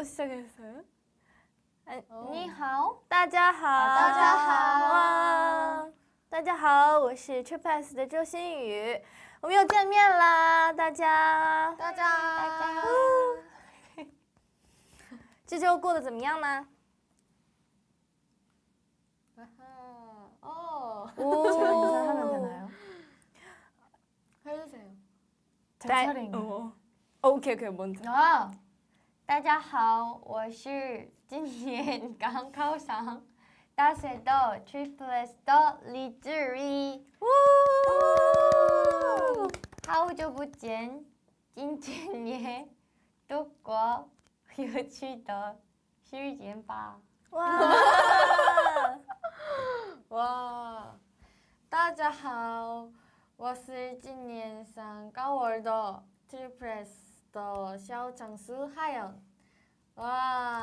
시작했어요? 你好，大家好，大家好哇，大家好，我是 TripS 的周新宇，我们又见面啦，大家，大家，这周过得怎么样呢？제가 인사하면 되나요? 해주세요. 제 네. 차례인가요? 오케이 먼저. 大家好，我是今年刚考上大学的 Triple S 的李志怡。好久不见，今天也度过有趣的时间吧。哇！大家好，我是今年上高二的 Triple S 的小常识海洋。哇！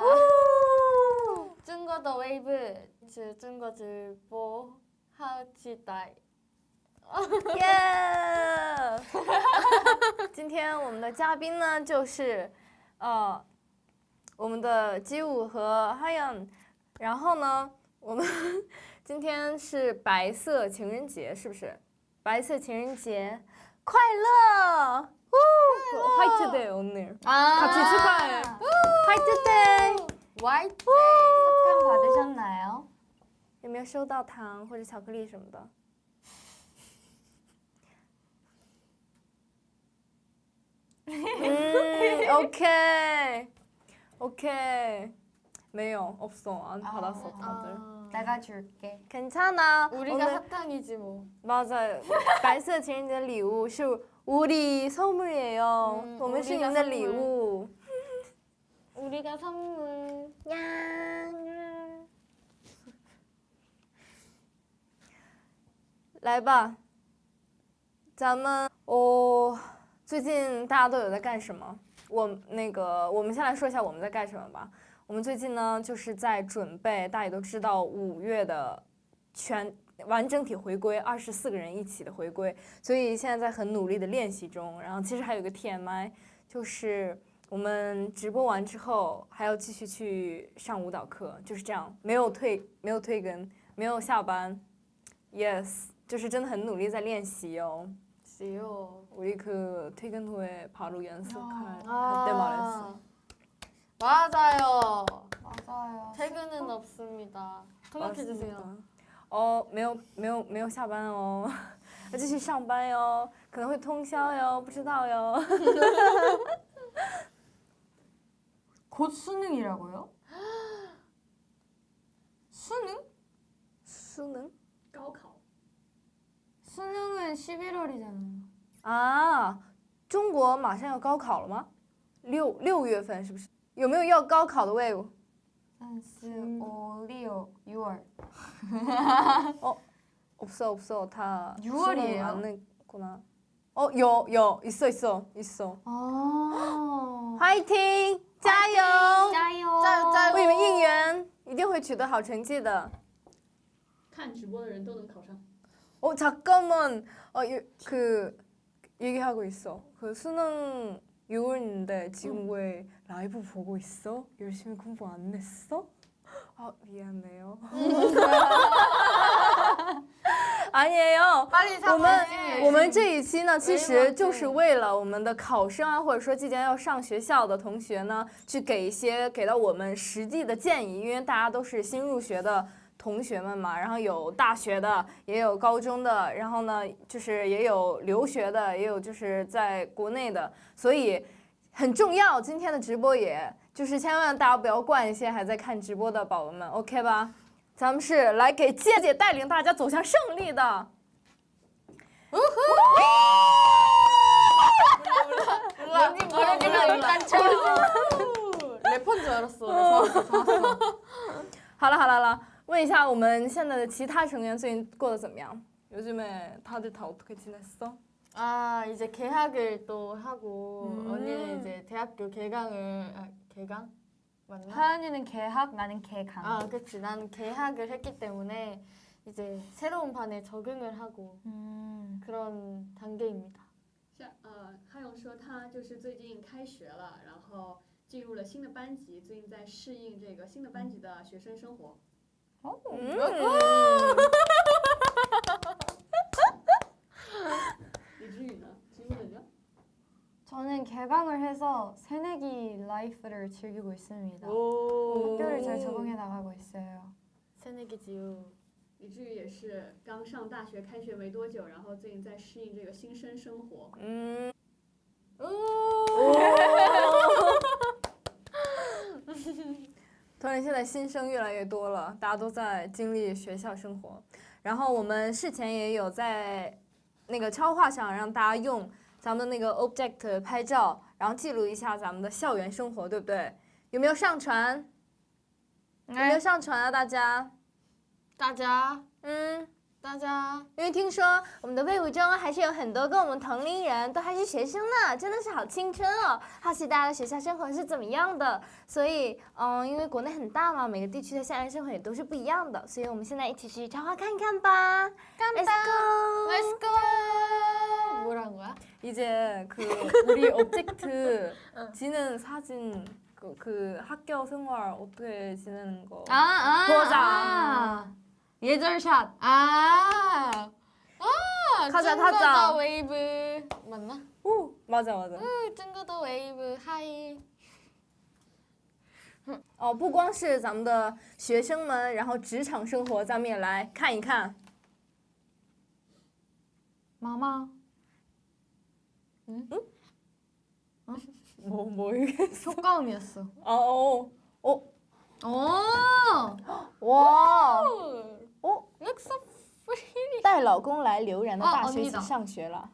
中国的 Wave 是中国直播，好期待！耶！今天我们的嘉宾呢，就是我们的基武和 Hayan， 然后呢，我们今天是白色情人节，是不是？白色情人节快乐！ 화이트 데이 오늘. 같이 축하해. 화이트 데이. 화이트 데이. 사탕 받으셨나요? 有没有收到糖或者巧克力什么的？ 오케이. 没有 없어. 안 받았어 다들. 내가 줄게. 괜찮아. 우리가 오늘 사탕이지 뭐. 맞아요. 白色情人节礼物是우리 선물이에요. 我们是你们的礼物. 우리가 선물. 야. 来吧，咱们最近大家都有在干什么？我们先来说一下我们在干什么吧。我们最近呢就是在准备，大家也都知道5月的完整体回归，24个人一起的回归，所以现在在很努力的练习中。然后其实还有一个 TMI， 就是我们直播完之后还要继续去上舞蹈课，就是这样，没有退更，没有下班 ，yes， 就是真的很努力在练习哦。 우리 그 퇴근 후에 바로 연습할 때 말했어. 맞아요. 퇴근은 없습니다. 통역해 주세요. 没有下班哦，要继续上班哟，可能会通宵哟，不知道哟。 곧 수능이라고요? 수능? 高考 수능은 11월이잖아요. 啊，中国马上要高考了吗？6月份是不是？有没有要高考的 wave？ 3, 4, 5, 6, 6월. 없어 다 6월이에요? 수능 안 냈구나. 요 있어. 화이팅! 加油！加油！为你们应援，一定会取得好成绩的。看直播的人都能考上。 잠깐만. 그 얘기하고 있어. 그 수능 6월인데 지금 왜 라이브 보고 있어? 열심히 공부 안 했어? 아 미안해요. 아니에요. 我们这一期呢，其实就是为了我们的考生啊，或者说即将要上学校的同学呢，去给到我们实际的建议，因为大家都是新入学的 同学们嘛，然后有大学的，也有高中的，然后呢，就是也有留学的，也有就是在国内的，所以很重要。今天的直播也就是千万大家不要惯一些还在看直播的宝宝们 ，OK 吧？咱们是来给姐姐带领大家走向胜利的。뭔지 모르지만 일단 쳐. 래퍼인 줄 알았어. 좋았어. 好了，问一下我们现在的其他成员最近过得怎么样？ 요즘에 다들 다 어떻게 지냈어? 아 이제 개학을 또 하고 언니는 이제 대학교 개강 맞나? 하연이는 개학, 나는 개강. 아 그치 나는 개학을 했기 때문에 이제 새로운 반에 적응을 하고 그런 단계입니다. 汉勇说他就是最近开学了，然后进入了新的班级，最近在适应这个新的班级的学生生活。이주희는 질문은요? 저는 개강을 해서 새내기 라이프를 즐기고 있습니다. 오. 학교를 잘 적응해 나가고 있어요. 새내기지요. 李志宇也是刚上大学，开学没多久，然后最近在适应这个新生生活。突然，现在新生越来越多了，大家都在经历学校生活。然后我们事前也有在那个超话上让大家用咱们的那个 object 拍照，然后记录一下咱们的校园生活，对不对？有没有上传？有没有上传啊，大家？大家因为听说我们的队伍中还是有很多跟我们同龄人，都还是学生呢，真的是好青春哦！好奇大家的学校生活是怎么样的，所以因为国内很大嘛，每个地区的校园生活也都是不一样的，所以我们现在一起去插花看一看吧。Let's go! Let's go! 뭐라는 거야? 이제 그 우리 오브젝트 지는 사진 그 학교 생활 어떻게 지내는 거 보자. 예절샷. 가자, 찡그더 가자. 웨이브 맞나? 오 맞아 맞아. 찡그더 웨이브 하이. 不光是咱们的学生们，然后职场生活，咱们也来看一看。 마마. 모르겠어. 효과음이었어. 와. Looks so pretty. 带老公来留然的大学 언니다. 上学了.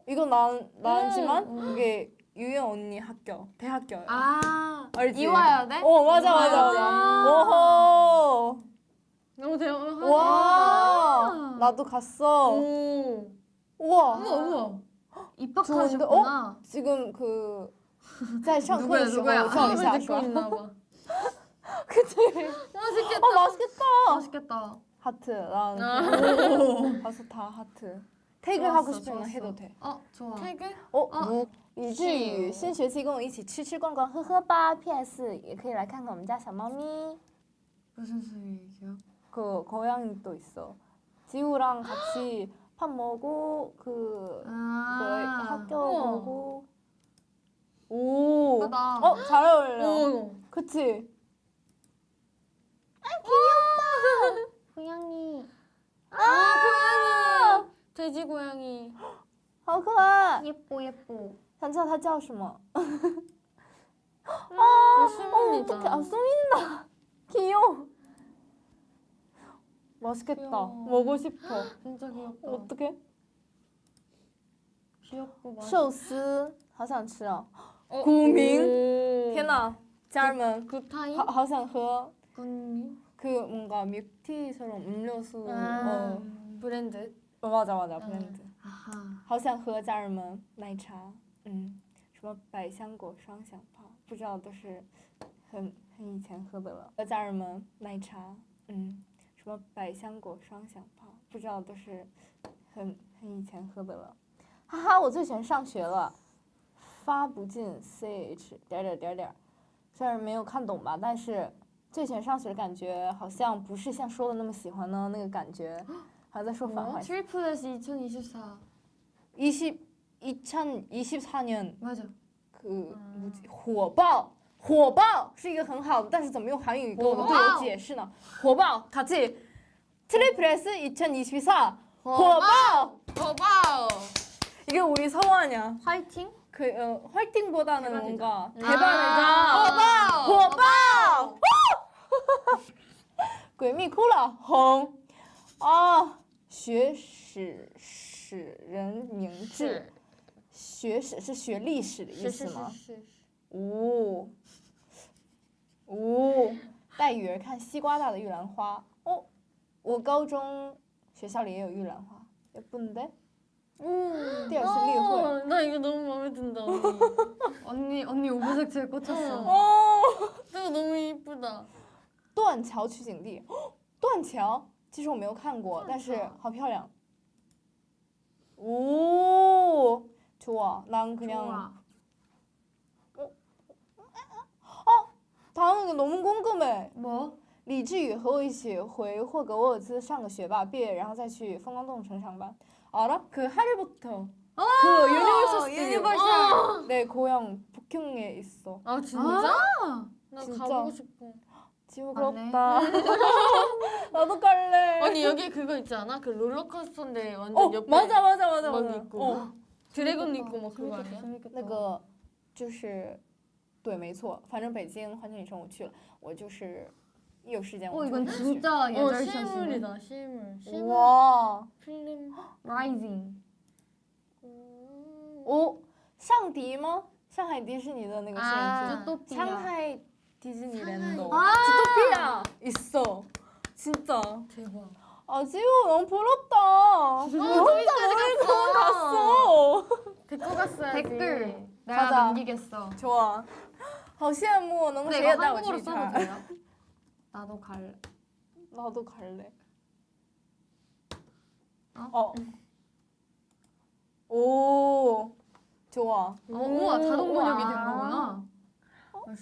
이건 나지만 이게 유연 언니 학교, 대학교야. 알지? 이화여대? 맞아 맞아. 오호. 너무 대박. 와. 나도 갔어. 우와. 우와. 좋은데? 입학하셨구나. 지금 그在上课的时候照一下是吧? 그치? 맛있겠다. 맛있겠다. 맛있겠다. 하트. 난 가서 다 하트. 태그 좋았어, 하고 싶으면 좋았어. 해도 돼. 좋아. 태그? 以至于新学期跟我一起吃吃逛逛喝喝吧。PS 也可以来看看我们家小猫咪。 무슨 소리예요? 그 고양이도 있어. 지우랑 같이 밥 먹고 그 학교 우와. 보고. 오. 예쁘다. 잘 어울려. 오. 그치? 고양이. 고양이. 돼지 고양이. 好可爱。 예뻐 예뻐. 想知道它叫什么？ 수민이다. 어떡해. 수민이다. 귀여워. 맛있겠다. 귀여워. 먹고 싶어. 진짜 귀엽다. 어떡해? 귀엽고 맛있어. 寿司好想吃啊。古茗天哪，家人们， 굿타임? 好想喝 굿미? 그 뭔가 밀크티처럼 음료수. 브랜드. 맞아 브랜드. 아하. 好想喝家人们奶茶，什么百香果双响炮，不知道都是很以前喝的了。家人们奶茶，什么百香果双响炮，不知道都是很以前喝的了。哈哈，我最喜欢上学了。发不进 ch 点，虽然没有看懂吧，但是最喜欢上学的感觉好像不是像说的那么喜欢呢，那个感觉好像在说反话。 트리플 S 2024. 2024년 맞아. 그 뭐지火爆是一个很好的，但是怎么用韩语给我的队友解释呢？火爆같이 트리플 S 2024 火爆 고바오. 이게 우리 서원이야. 화이팅? 그 화이팅보다는 뭔가 대박이다.火爆 鬼蜜哭了红学史人明志，学史是学历史的意思吗？带雨儿看西瓜大的玉兰花。我高中学校里也有玉兰花，예쁜데？第二次例会。 나 이거 너무 마음에 든다 언니 오브젝트에 꽂혔어. 이거 너무 이쁘다. 断桥取景地，断桥，其实我没有看过，但是好漂亮。좋아. 난 그냥 다음은 너무 궁금해. 么？李志宇和我一起回霍格沃兹上个学吧，毕业然后再去风光动城上班。 알아? 그 하리포터. 그 유니버설 스튜디오. 유니버셜. 내 고향 북경에 있어. 아 진짜? 나 진짜. 가보고 싶어. 지우 맞네. 부럽다. 나도 갈래. 아니 여기 그거 있지 않아? 그 롤러코스터인데 완전 옆에 맞아 맞아 맞아 막 맞아. 있고. 드래곤 있고 막 그거 아니야? 那个就是对，没错，反正北京环球影城我去了，我就是一有时间我就 이건 会去。 진짜 예절 샷이네. 실물이다 실물. 실물 와, 필름. Rising. 哦，上迪吗？上海迪士尼的那个摄影机。 아. 주토피아. 상하이 디즈니랜드. 상하이. 주토피아 있어. 진짜. 대박. 아 지우 너무 부럽다. 저기까지 갔어. 데리고 갔어야지. 댓글 내가 가자. 남기겠어. 좋아. 好羡慕能 근데 谁也 이거 带我 한국어로 去 써도 看。 돼요? 나도 갈래. 나도 갈래. 어? 오. 좋아. 우와 자동 번역이 된 우와. 거구나.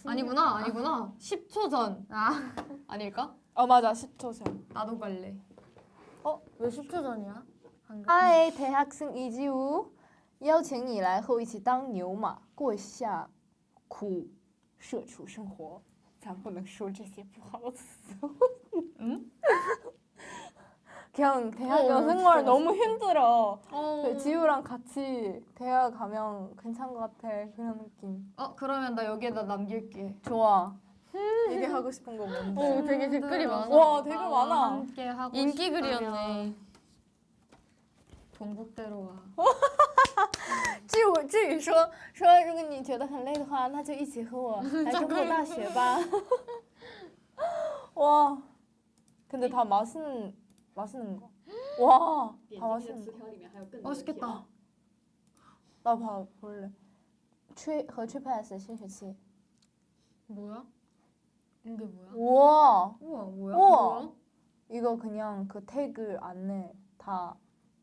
아니구나. 10초 전. 아닐까? 맞아. 10초 전. 나도 갈래. 왜 10초 전이야?嗨，대학생 이지우，邀请你来和我一起当牛马，过下苦社畜生活。咱不能说这些不好的词。 그냥 대학교 생활 너무 힘들어. 지우랑 같이 대학 가면 괜찮은 것 같아. 그런 느낌. 그러면 나 여기에다 남길게. 좋아. 얘기하고 싶은 거 뭔데? 되게 댓글이 많아. 와, 댓글 많아. 함께 하고 인기 싶다면 글이었네. 동북대로 와. 至于说，如果你觉得很累的话，那就一起和我来中国大学吧。 와, 근데 다 맛있는 거. 와, 点 다 进去的 맛있는 词 거. 条里面还有更多的 맛있겠다. 나 볼래.和 트리플S新学期. 뭐야? 이게 뭐야? 우와, 우와 뭐야? 우와. 이거 그냥 그 태그 안에 다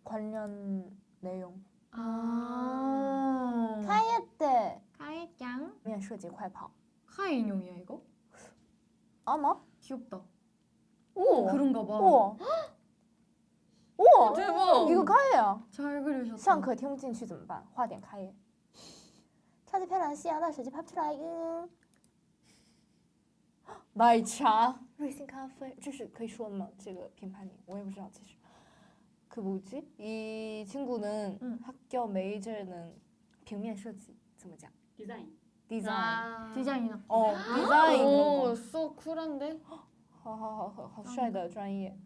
관련 내용. 아. 开业的 카이짱. 面设计快跑. 카이 인형이야 이거? 아마? 귀엽다. 오, 그런가 봐. 우와. 우와, 대박. 이거 카이야. 잘 그리셨다. 上课听不进去怎么办？画点开业。超级漂亮的夕阳的手机拍不出来。奶茶，瑞幸咖啡，这是可以说的吗？这个品牌名我也不知道，其实。그 뭐지? 이 친구는 학교 메이저는平面设计怎么讲 design 디자인. 디자인이나. 디자인 그런 오, 거. 쏘 쿨한데? 好帅的专业.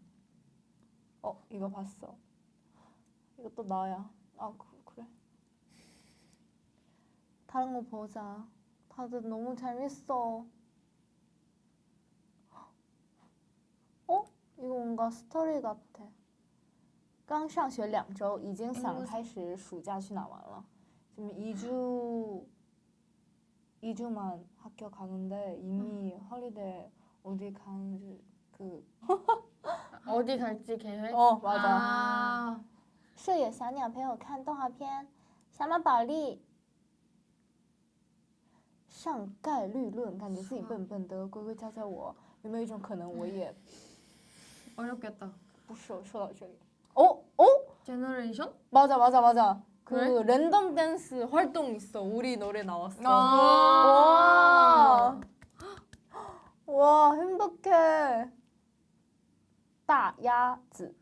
이거 봤어. 이것도 나야. 그래. 다른 거 보자. 다들 너무 재밌어. 이거 뭔가 스토리 같아. 刚上学2周，已经想开始暑假去哪玩了. 지금 2주만 학교 가는데 이미 헐리데이 어디 가는지 어디 갈지 계획? 맞아. 啊舍友小鸟陪我看动画片，小马宝莉。上概率论，感觉自己笨笨的，规规教教我，有没有一种可能我也 어렵겠다. 不说到这里？ 제너레이션? 맞아. 그 그래? 랜덤 댄스 활동 있어. 우리 노래 나왔어. 아. 와 행복해. 大鸭子，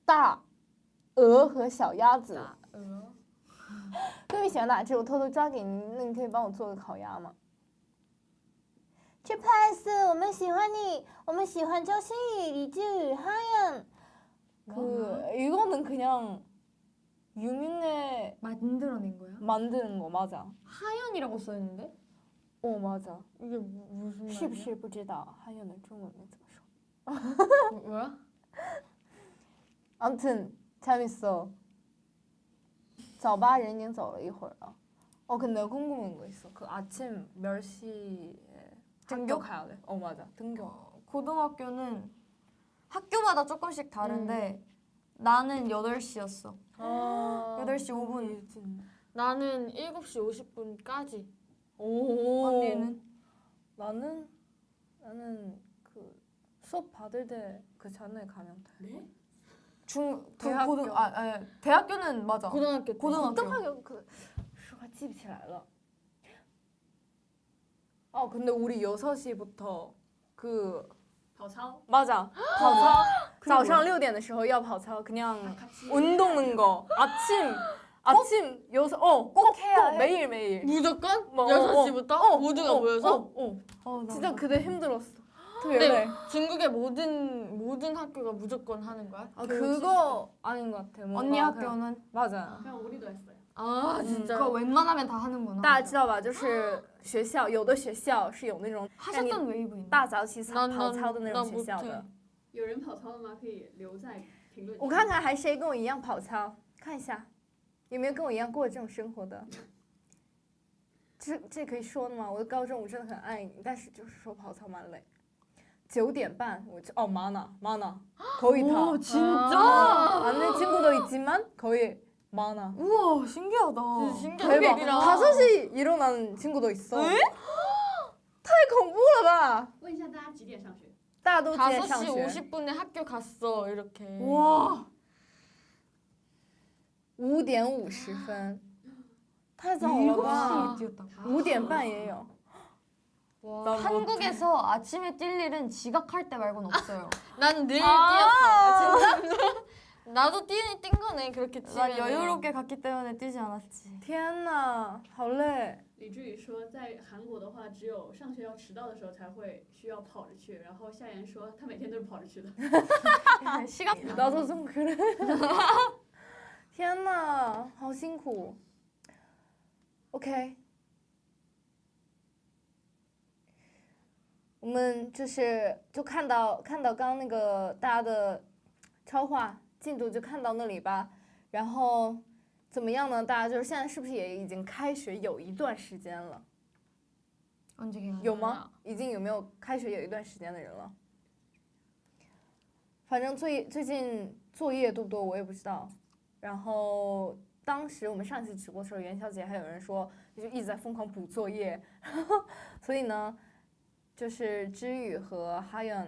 大鹅和小鸭子。特别喜欢哪只？我偷偷抓给你，那你可以帮我做个烤鸭吗？ 트리플스， 我们喜欢你，我们喜欢周星宇、李志宇、하연。 이거는 그냥 유민의 만들어낸 거야? 만드는 거 맞아. 하연이라고 써있는데? 맞아. 이게 무슨 말이야? 是不是不知道 하연의 중국어怎么说? 뭐야? 아무튼 재밌어. 早八人已经走了一会儿了. 근데 궁금한 거 있어. 그 아침 몇 시에 학교 가야 돼? 맞아. 등교. 고등학교는 학교마다 조금씩 다른데 나는 8시였어. 8시 5분. 나는 7시 50분까지. 오. 언니는? 나는 나는 그 수업 받을 때 그 전에 가면 돼. 네? 대학교. 대학교는 맞아. 고등학교 때. 고등학교. 说话记不起来了. 근데 우리 6시부터 그 跑操 맞아. 跑操. 早上6点的时候要跑操. 그냥 같이 운동하는 거. 아침 6 꼭 해야 해? 매일. 무조건 뭐, 6시부터 모두가 모여서. 진짜 그때 힘들었어. 근데 되게. 중국의 모든 학교가 무조건 하는 거야? 그거 아닌 것 같아. 뭔가 언니 그냥- 학교는 맞아. 그냥 우리도 했어요. 아 진짜. 그거 웬만하면 다 하는구나. 大家知道吧？就是学校有的学校是有那种让你 하셨던 웨이브 있나? 大早起那跑操的那种那不对学校的。有人跑操的吗？可以留在评论区。我看看还谁跟我一样跑操，看一下有没有跟我一样过这种生活的。这可以说的吗？我的高中我真的很爱你，但是就是说跑操蛮累。9点半我就많아 거의 다. 오, 진짜? 아는 친구도 있지만 거의 많아. 우와, 신기하다. 신기하다. 대박. 5시 일어나는 친구도 있어. 太恐怖了吧！问一下大家几点上学？大家都几点上 5시 学？ 50분에 학교 갔어 이렇게. 와, 5点50分，太早了吧？ 7시에 뛰었다. 5点半也有。 와. 한국에서 아침에 뛸 일은 지각할 때 말고는 없어요. 난 늘 아. 뛰었어. 진짜. 나도 뛴 거네 그렇게 치면. 난 여유롭게 갔기 때문에 뛰지 않았지. 天呐，好累！李志宇说，在韩国的话，只有上学要迟到的时候才会需要跑着去。然后夏言说，他每天都是跑着去的。 시간 나도 좀 그래. 天呐，好辛苦。OK，我们就看到刚刚那个大家的超话进度就看到那里吧。然后怎么样呢？大家就是现在是不是也已经开学有一段时间了？ 언제 개강? 有吗？已经有没有开学有一段时间的人了？反正最近作业多不多我也不知道。然后当时我们上期直播的时候，元宵节还有人说就一直在疯狂补作业，所以呢，就是知宇和哈연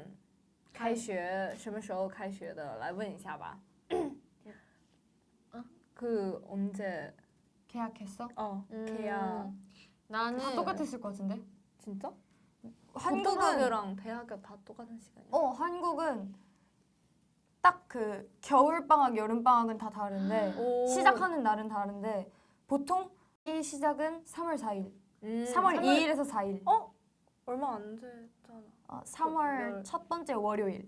开学什么时候开学的？来问一下吧。그 언제? 계약했어? 계약. 나는 다 똑같았을 것 같은데? 진짜? 한국은 고등학교랑 대학교 다 똑같은 시간이야. 한국은 딱 그 겨울 방학, 여름 방학은 다 다른데 오. 시작하는 날은 다른데 보통 이 시작은 3월 4일, 3월 2일에서 4일. 얼마 안 됐잖아. 3월 첫 번째 월요일.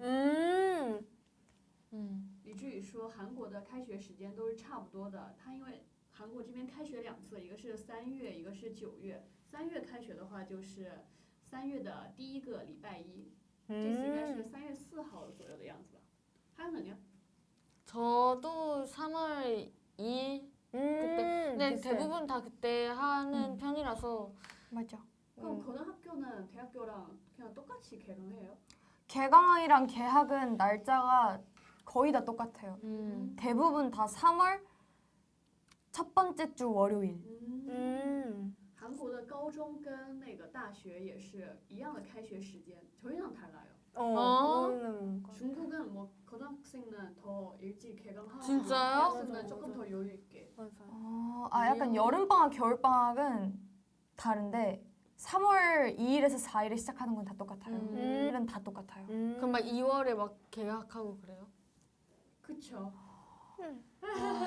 李志宇说，韩国的开学时间都是差不多的。他因为韩国这边开学2次，一个是3月，一个是9月。3月开学的话，就是3月的第一个礼拜一，这次应该是3月4号左右的样子吧。还有呢？ 저도 3월 2일 그때. 근데 대부분 다 그때 하는 편이라서. 맞아. 그럼 고등학교는 대학교랑 그냥 똑같이 개강해요? 개강이랑 개학은 날짜가 거의 다 똑같아요. 대부분 다 3월 첫 번째 주 월요일. 韩国的高中跟那个大学也是一样的开学时间, 저희랑 달라요. 중국은 뭐 고등학생은 더 일찍 개강하고 진짜요? 대학생은 조금 더 여유 있게. 약간 여름 방학, 겨울 방학은 다른데 3월 2일에서 4일에 시작하는 건 다 똑같아요. 일은 다 똑같아요. 그럼 막 2월에 막 개학하고 그래요? 그쵸.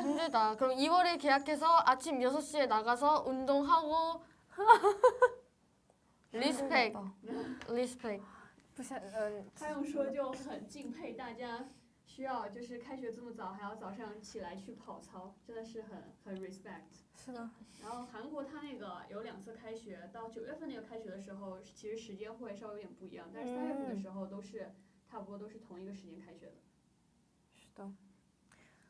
힘들다. 그럼 2월에 계약해서 아침 6시에 나가서 운동하고 리스펙. 리스펙. 他用说就很敬佩大家需要就是开学这么早还要早上起来去跑操，真的是很 respect。是的。然后韩国它那个有2次开学，到9月份那个开学的时候，其实时间会稍微有点不一样，但是3月份的时候都是差不多都是同一个时间开学的。是的。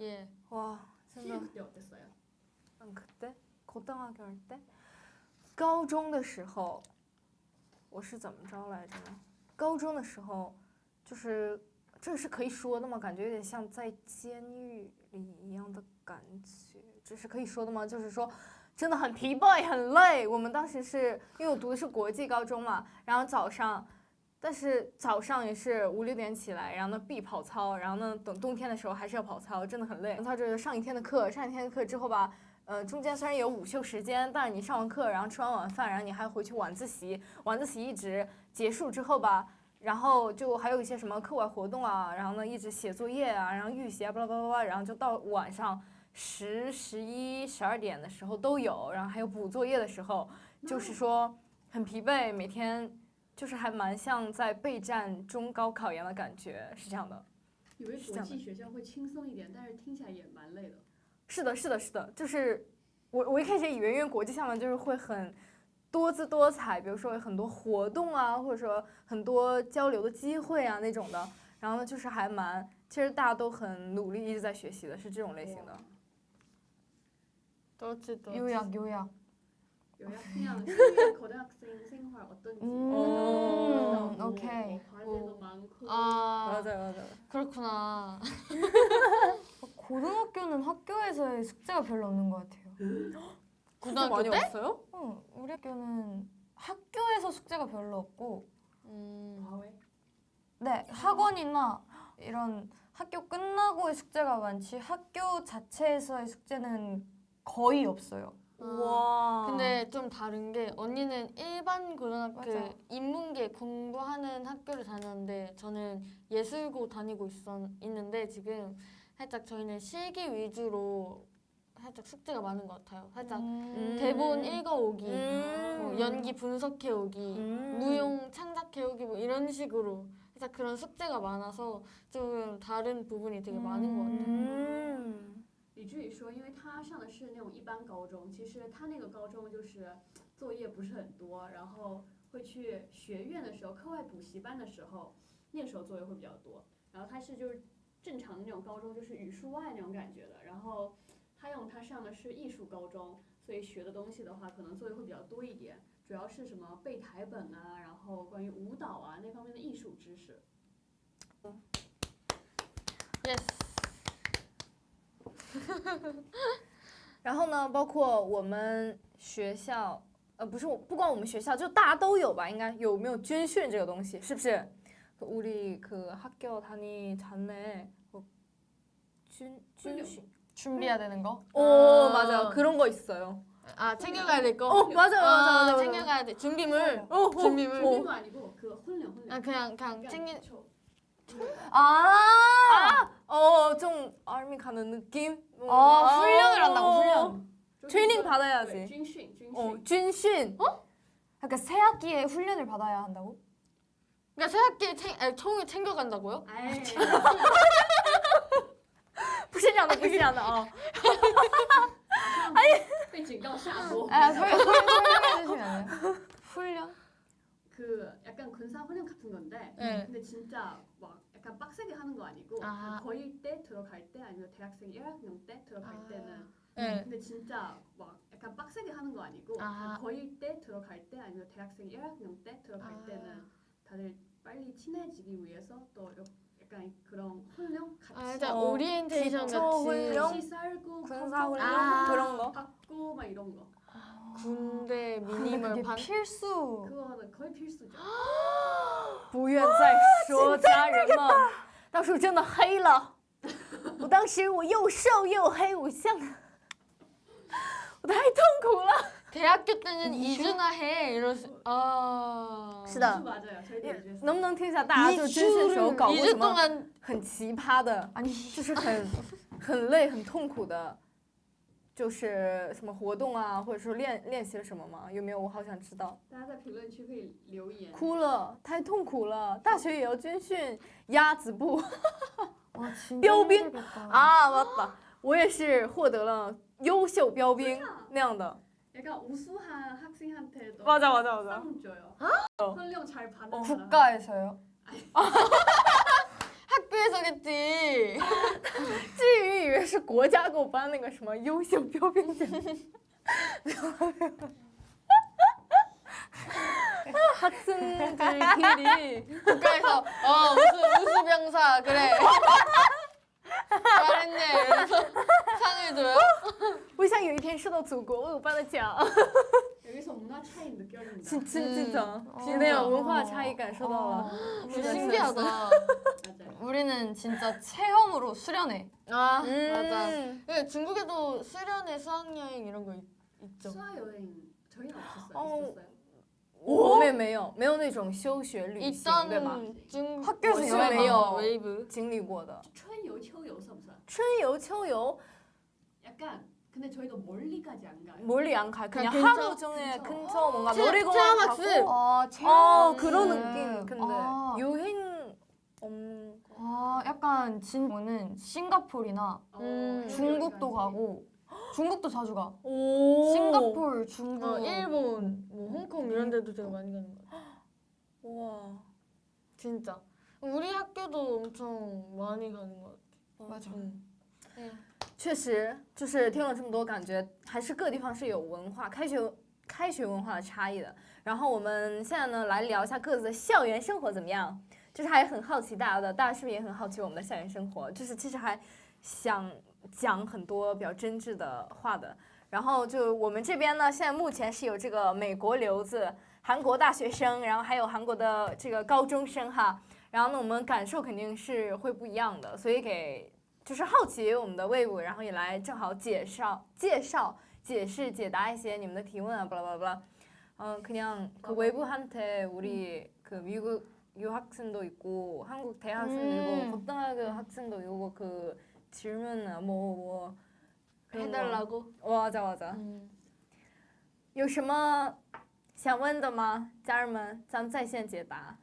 예. 와, 진짜. 그때 어땠어요? 그때 고등학교 할 때, 高中的时候我是怎么着来着呢？高中的时候就是这个是可以说的吗？感觉有点像在监狱里一样的感觉，这是可以说的吗？就是说真的很疲惫很累。我们当时是因为我读的是国际高中嘛，然后早上但是早上也是5、6点起来，然后呢必跑操，然后呢等冬天的时候还是要跑操，真的很累。操就是上一天的课，上一天的课之后吧，中间虽然有午休时间，但是你上完课，然后吃完晚饭，然后你还回去晚自习，晚自习一直结束之后吧，然后就还有一些什么课外活动啊，然后呢一直写作业啊，然后预习啊，巴拉巴拉巴拉，然后就到晚上10、11、12点的时候都有，然后还有补作业的时候，就是说很疲惫，每天。就是还蛮像在备战中高考一样的感觉，是这样的。以为国际学校会轻松一点，但是听起来也蛮累的。是的，是的，是的，就是我一开始以为，因为国际项目就是会很多姿多彩，比如说有很多活动啊，或者说很多交流的机会啊那种的。然后呢，就是还蛮，其实大家都很努力，一直在学习的，是这种类型的。多知道. 요약. 그냥 신규 고등학생 생활 어떤지. 오케이. 과제도 많고. 맞아요. 그렇구나. 고등학교는 학교에서의 숙제가 별로 없는 것 같아요. 고등학교 많이 없어요? 우리 학교는 학교에서 숙제가 별로 없고, 과외? 네, 학원이나 이런 학교 끝나고의 숙제가 많지 학교 자체에서의 숙제는 거의 없어요. 와. 근데 좀 다른 게 언니는 일반 고등학교 맞아. 인문계 공부하는 학교를 다녔는데 저는 예술고 다니고 있는데 지금 살짝 저희는 실기 위주로 살짝 숙제가 많은 것 같아요. 살짝 대본 읽어오기, 뭐 연기 분석해오기, 무용 창작해오기 뭐 이런 식으로 살짝 그런 숙제가 많아서 좀 다른 부분이 되게 많은 것 같아요. 李志宇说，因为他上的是那种一般高中，其实他那个高中就是作业不是很多，然后会去学院的时候，课外补习班的时候，那个时候作业会比较多。然后他是就是正常的那种高中，就是语数外那种感觉的。然后他上的是艺术高中，所以学的东西的话，可能作业会比较多一点，主要是什么背台本啊，然后关于舞蹈啊那方面的艺术知识。Yes. 然后呢，包括我们学校，不光我们学校，就大家都有吧？应该有没有军训这个东西？是不是？우리 그 학교 다니잖아요.军训. 준비해야 되는 거? 오, 맞아요. 그런 거 있어요. 아 챙겨가야 될 거? 맞아요. 챙겨가야 돼. 준비물. 준비물. 준비도 아니고 그 훈련. 아 그냥 챙겨. 좀 아미 가는 느낌? 훈련을 한다고, 훈련. 트레이닝 받아야지. 军训.军训. 그러니까 새 학기에 훈련을 받아야 한다고? 그러니까 새학기에 총을 챙겨간다고요? 不是这样的，不是这样的啊。被警告下播. 설명해 주시면 안 돼요? 훈련? 그 약간 군사 훈련 같은 건데, 네. 근데 진짜 막 약간 빡세게 하는 거 아니고 아. 거의 때 들어갈 때 아니면 대학생 1학년 때 들어갈 때는. 네. 근데 진짜 막 약간 빡세게 하는 거 아니고 아. 거의 때 들어갈 때 아니면 대학생 1학년 때 들어갈 때는 다들 빨리 친해지기 위해서 또 약간 그런 훈련 같이. 살짝 오리엔테이션 기초 같이. 훈련? 같이 살고 군사 훈련 아. 그런 거. 받고 막 이런 거. 군대 근데 미니멀 그게 반. 필수. 그거는 거의 필수죠. 不愿再说，家人们，到时候真的黑了。我当时我又瘦又黑，我太痛苦了。 대학교 때는 2주나 해. 아. 是的 맞아요. 저희도 이제 能不能听一下大家就军训的时候搞过什 2주 么 동안 很奇葩的， 아니 就是很累很痛苦的，就是什么活动啊，或者说练习了什么吗？有没有？我好想知道。大家在评论区可以留言。哭了，太痛苦了，大学也要军训，鸭子步 와, 진짜 标兵 힘들겠다. 啊，맞다，我也是获得了优秀标兵那样的。 약간 우수한 학생한테도 맞아. 상 줘요. 훈련 잘 받은 사람. 국가에서요? 학교에서겠지. 至于以为是国家给我颁那个什么优秀标兵奖。학생들끼리 국가에서 무슨 우수병사 그래. 잘했네. 이러면서 상을 줘요? 我想有一天收到祖国为我颁的奖。 여기서 문화 차이 느껴진다. 진짜. 진짜. 네,文化 차이 感受到了. 신기하다. 맞아요. 우리는 진짜 체험으로 수련회. 아 맞아. 네, 중국에도 수련회 수학여행 이런 거 있죠. 수학여행 저희는 없었어요. 어, 있었어요? 我们没有那种休学旅行对吧 일단은 중 학교에서 뭐 여행没有 간 거. 웨이브. 经历过的 春游,秋游 算不算? 春游秋游 약간 근데 저희가 멀리까지 안 가요. 멀리 안 가. 그냥 근처? 하루 종일 근처. 근처 뭔가 체험 놀이공원 학습. 가고 그런 느낌. 근데 아. 여행 없는 거. 아, 약간 진보는 싱가포르나 중국도 가고 중국도 자주 가. 오. 싱가포르, 중국, 일본, 뭐 홍콩 이런 데도 되게 많이 가는 것 같아. 와. 진짜. 우리 학교도 엄청 많이 가는 것 같아. 맞아. 네. 确实，就是听了这么多，感觉还是各地方是有文化开学文化的差异的。然后我们现在呢，来聊一下各自的校园生活怎么样？就是还很好奇大家是不是也很好奇我们的校园生活？就是其实还想讲很多比较真挚的话的。然后就我们这边呢，现在目前是有这个美国留子、韩国大学生，然后还有韩国的这个高中生哈。然后呢，我们感受肯定是会不一样的，所以就是好奇我们的魏武，然后也来正好介绍、解释、解答一些你们的提问啊，巴拉巴拉巴拉。그냥 그 외부한테 우리 그 미국 유학생도 있고 한국 대학생도 있고 고등학교 학생도 있고 그 질문 뭐 해달라고. 맞아. 有什么想问的吗，家人们？咱们在线解答。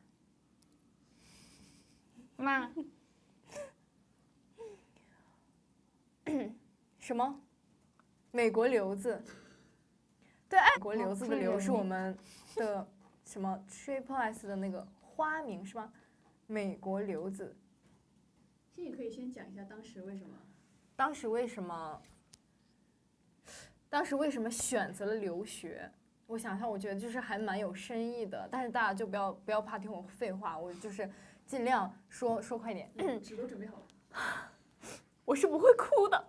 妈。什么？美国留子？对，美国留子的留是我们的什么 Triple S 的那个花名是吗？美国留子。这也可以先讲一下当时为什么？当时为什么选择了留学？我想想，我觉得就是还蛮有深意的，但是大家就不要怕听我废话，我就是尽量说快点。纸都准备好了。我是不会哭的。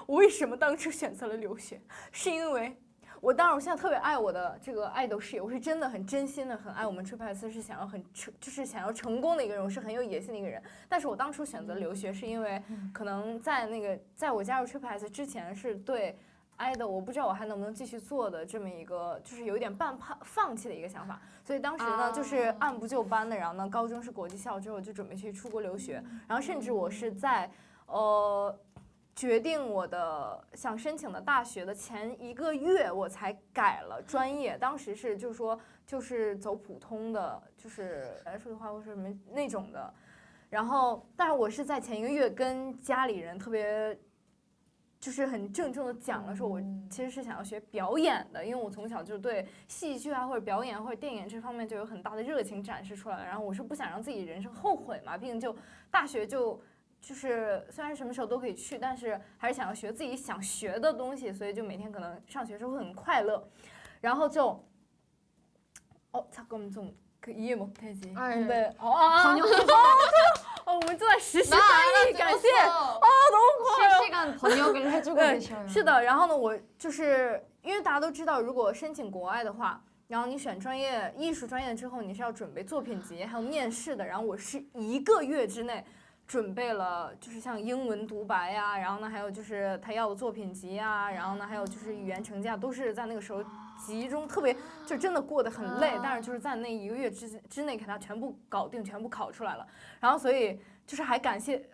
我为什么当初选择了留学？是因为我现在特别爱我的这个爱豆事业，我是真的很真心的很爱我们 Triple S， 是想要就是想要成功的一个人，我是很有野心的一个人。但是我当初选择留学是因为可能在我加入 Triple S 之前是对爱豆我不知道我还能不能继续做的这么一个就是有一点半放弃的一个想法，所以当时呢就是按部就班的，然后呢高中是国际校之后就准备去出国留学，然后甚至我是在决定我的想申请的大学的前1个月，我才改了专业。当时是就是走普通的，就是数字化或者什么那种的。然后，但是我是在前1个月跟家里人特别，就是很郑重的讲了，说我其实是想要学表演的，因为我从小就对戏剧啊或者表演或者电影这方面就有很大的热情展示出来了。然后我是不想让自己人生后悔嘛，毕竟就大学就是虽然什么时候都可以去，但是还是想要学自己想学的东西，所以就每天可能上学时候会很快乐，然后就잠깐만 좀 이해 못하지. 근데 번역해서我们正在实习翻译，感谢너무 고마워요. 실시간 번역을 해주고 계셔요. 是的，然后呢，我就是因为大家都知道，如果申请国外的话，然后你选专业艺术专业之后，你是要准备作品集还有面试的，然后我是1个月之内。准备了就是像英文独白呀，然后呢还有就是他要的作品集啊，然后呢还有就是语言成绩啊，都是在那个时候集中特别就真的过得很累，但是就是在那1个月之内给他全部搞定，全部考出来了，然后所以就是还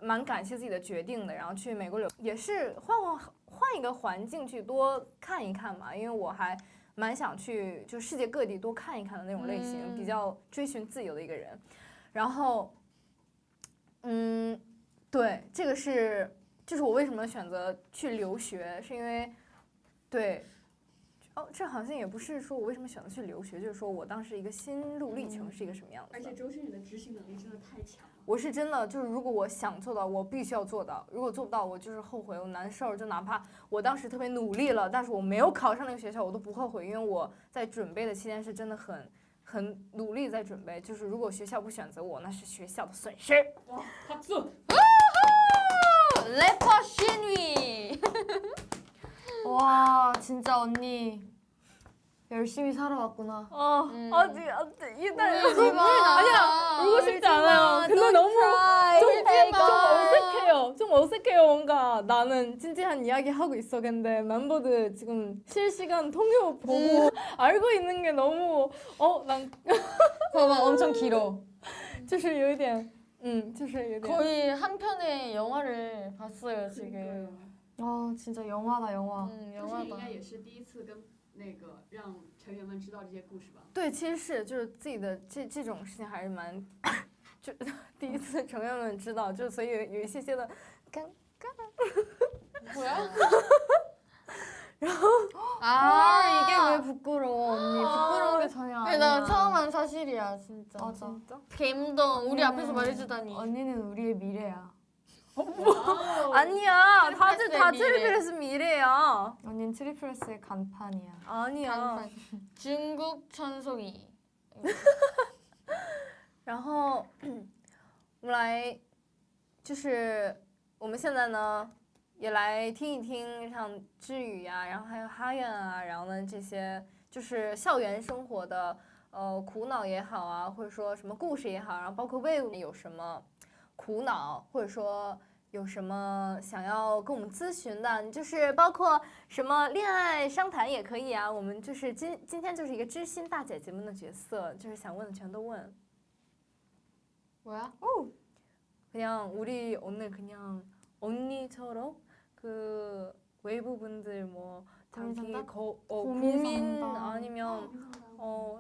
蛮感谢自己的决定的，然后去美国也是换一个环境去多看一看嘛，因为我还蛮想去就世界各地多看一看的那种类型，比较追寻自由的一个人，然后。对，这个就是我为什么选择去留学，是因为，对，这好像也不是说我为什么选择去留学，就是说我当时一个心路历程是一个什么样子的。而且周深你的执行能力真的太强了。我是真的就是，如果我想做到，我必须要做到；如果做不到，我就是后悔，我难受。就哪怕我当时特别努力了，但是我没有考上那个学校，我都不后悔，因为我在准备的期间是真的很努力在准备，就是如果学校不选择我，那是学校的损失。哇，박수！ 래퍼 신위. 와 진짜 언니 열심히 살아왔구나. 아직 일단 아니야. 울고 싶지 않아요. 근데 너무 좀 어색해요. 뭔가 나는 진지한 이야기 하고 있어. 근데 멤버들 지금 실시간 통역 보고 알고 있는 게 너무 난 봐봐, 엄청 길어. 就是有一点 就是有点 거의 한 편의 영화를 봤어요 지금. 아, 진짜 영화다, 영화. 这应 영화다. 该也是第一次跟那个让成员们知道这些故事吧。对，其实是就是自己的这种事情还是蛮就第一次成员们知道，就所以有一些些的尴 뭐야? 아, 이게 왜 부끄러워, 언니. 부끄러운 게 전혀 근데 아니야. 나 처음 한 사실이야 진짜. 맞아. 진짜? 갬동 우리 앞에서 말해주다니. 언니는 우리의 미래야. 와우 啊 아니야. 다들 다 트리플스의 트리플스 미래야. 언니는 트리플스의 간판이야. 아니야. 간판. 중국 천송이. 然后我们来，就是我们现在呢也来听一听像知语呀，然后还有哈院啊，然后呢这些就是校园生活的苦恼也好啊，或者说什么故事也好，然后包括魏有什么苦恼，或者说有什么想要跟我们咨询的，就是包括什么恋爱商谈也可以啊。我们就是今天就是一个知心大姐姐们的角色，就是想问的全都问。 뭐야? 그냥 우리 오늘 그냥 언니처럼 그 웨이브분들 뭐 자기 고민 고민 상담. 아니면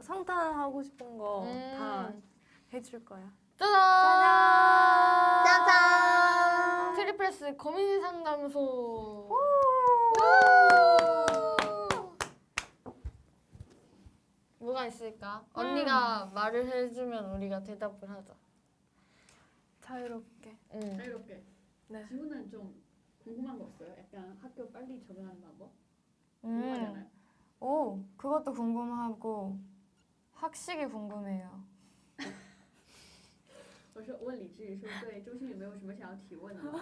상담하고 싶은 거 다 해줄 거야. 짜잔! 짜잔! 트리플스 고민 상담소. 뭐가 있을까? 언니가 말을 해주면 우리가 대답을 하자. 자유롭게. 자유롭게. 네. 지우는 좀 궁금한 거 없어요? 약간 학교 빨리 적응하는 방법? 궁금하잖아요. 오, 그것도 궁금하고 학식이 궁금해요. 我说问李志宇说对周星宇没有什么想要提问的吗？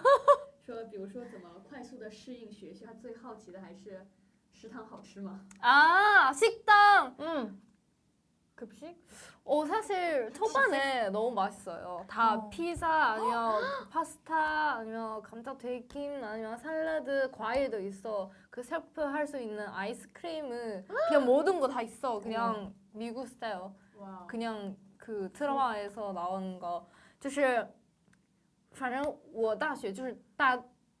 说比如说怎么快速的适应学校，他最好奇的还是食堂好吃吗？ 아 식당. 급식? 사실 초반에 너무 맛있어요. 다 피자 아니면 그 파스타 아니면 감자튀김 아니면 샐러드 과일도 있어. 그 셀프 할 수 있는 아이스크림은 그냥 모든 거 다 있어. 그냥 미국 스타일. 哇， 그냥 그 드라마에서 나오는 거. 就是反正我大学就是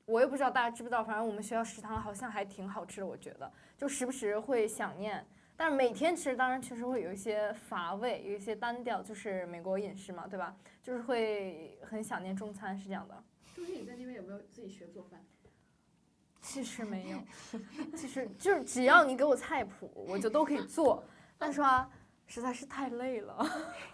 我也不知道大家知不知道，反正我们学校食堂好像还挺好吃的，我觉得就时不时会想念。 但是每天吃，当然确实会有一些乏味，有一些单调，就是美国饮食嘛，对吧？就是会很想念中餐，是这样的。周星宇在那边有没有自己学做饭？其实没有，其实就是只要你给我菜谱，我就都可以做。但是啊，实在是太累了，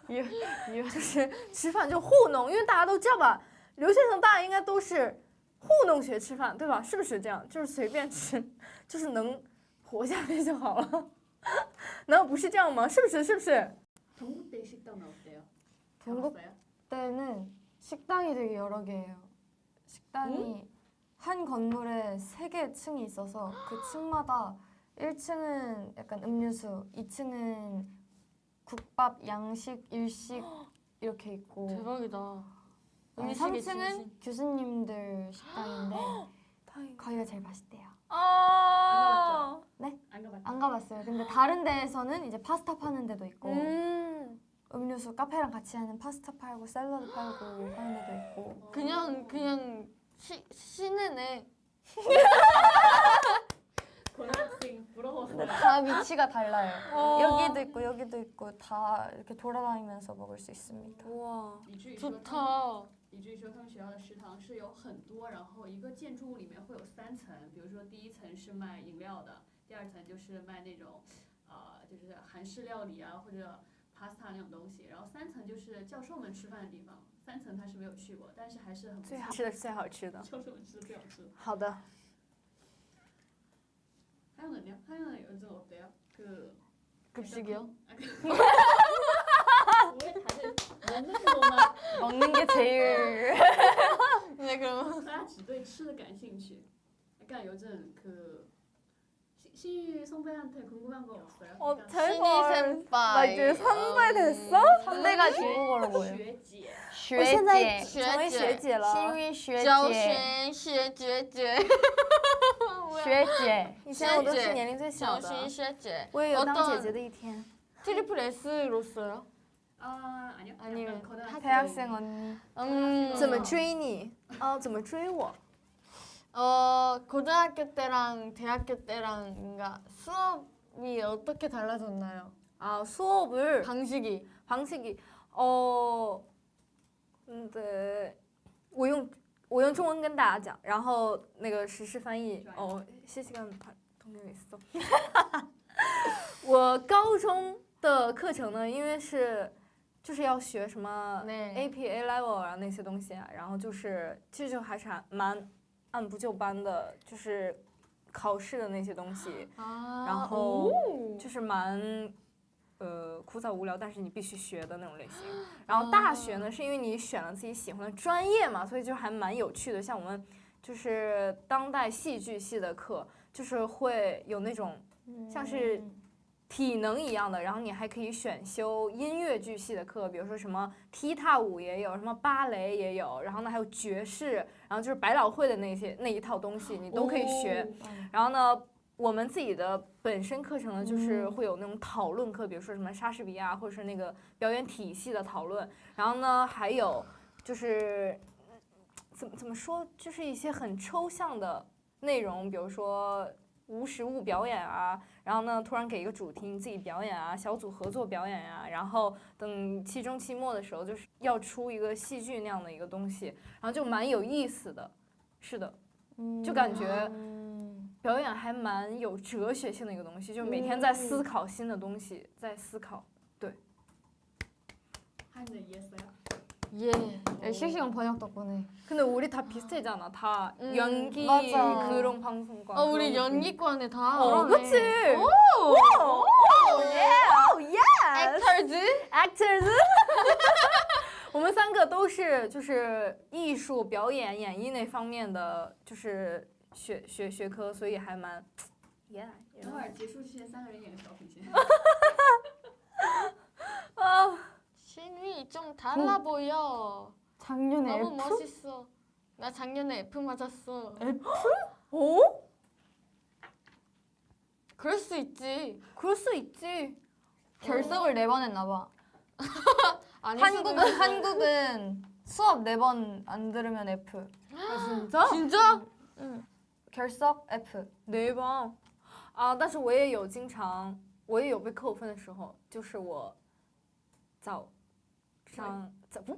就是吃饭就糊弄，因为大家都知道吧，留学生大家应该都是糊弄学吃饭，对吧？是不是这样？就是随便吃，就是能活下来就好了。 难道不是这样吗？是不是？是不是？ 동국 대 식당은 어때요? 동국 가봤어요? 때는 식당이 되게 여러 개예요. 식당이 한 건물에 3개 층이 있어서 그 층마다 1층은 약간 음료수, 2층은 국밥, 양식, 일식 이렇게 있고 대박이다. 3층은 교수님들 식당인데 거기가 제일 맛있대요. 아. 네? 안 가봤죠? 안 가봤어요. 근데 다른 데에서는 이제 파스타 파는 데도 있고 음료수 카페랑 같이 하는 파스타 팔고 샐러드 팔고 하는 데도 있고 그냥 시내네. 고등학생 부러워서. 다 위치가 달라요. 여기도 있고 다 이렇게 돌아다니면서 먹을 수 있습니다. 우와. 以至于说 좋다. 以至于说他们学校的食堂是有很多，然后一个建筑物里面会有3层，比如说第一层是卖饮料的，第2层就是卖那种就是韩式料理啊或者 pasta 那种东西，然后3层就是教授们吃饭的地方，3层他是没有去过，但是还是很不错。最好吃的是最好吃的。教授们吃的最好吃。好的。 하연은요? 하연은 요즘 어때요? 그 급식이요? 왜 다들 먹는 거만 먹는 게 제일 네 그럼 大家只对吃的感兴趣。약간 요즘 그 신유 선배한테 궁금한 거 없어요? 어, 그러니까 잘- 신이 나 이제 senpai. 선배 됐어? 선배가 중국어로 뭐예요? 学姐，我现在学成为学姐了。幸运学教姐，学学姐姐，学姐，以前我都学姐是年龄最小的，教学学姐。 我也有当姐 어떤 姐的一天。 트리플 S로서요? 아니요. 아니면 약간 고등학교 대학생 언니. 怎么追你？哦，怎么追我？ 고등학교 때랑 대학교 때랑 뭔가 수업이 어떻게 달라졌나요? 아 수업을 방식이. 방식이 근데 我用中文跟大家讲，然后那个实时翻译실시간 통역이 있어. 我高中的课程呢，因为就是要学什么 네. APA level 啊那些东西啊，然后就是其实就还是蛮按部就班的，就是考试的那些东西， 아, 然后 오. 就是蛮枯燥无聊，但是你必须学的那种类型。然后大学呢，是因为你选了自己喜欢的专业嘛，所以就还蛮有趣的。像我们就是当代戏剧系的课，就是会有那种像是体能一样的，然后你还可以选修音乐剧系的课，比如说什么踢踏舞也有，什么芭蕾也有，然后呢还有爵士，然后就是百老汇的那一套东西你都可以学。然后呢，我们自己的本身课程呢，就是会有那种讨论课，比如说什么莎士比亚或者是那个表演体系的讨论。然后呢，还有就是怎么说，就是一些很抽象的内容，比如说无实物表演啊，然后呢突然给一个主题你自己表演啊，小组合作表演啊，然后等期中期末的时候就是要出一个戏剧那样的一个东西，然后就蛮有意思的。是的，就感觉表演还蛮有哲学性的一个东西，就每天在思考新的东西，在思考。 한국에 이해했어요? 예. 실시간 번역 덕분에. 근데 우리 다 비슷하잖아. 다 연기 맞아. 그런 방송과. 우리 그런 연기과네 다. 그치. 오, 액터즈? actors 。我们三个都是就是艺术表演演绎那方面的就是学科，所以还蛮 yeah。 等会儿结束之前3个人演个小品先。 신위 좀 달라 보여. 작년에 너무 F? 멋있어. 나 작년에 F 맞았어. 오? 그럴 수 있지. 그럴 수 있지. 결석을 4번 했나 봐. 아니 한국은 수업 4번 안 들으면 F. 아, 진짜? 진짜? 결석 F. 4번啊，但是我也有经常，我也有被扣分的时候，就是我早上不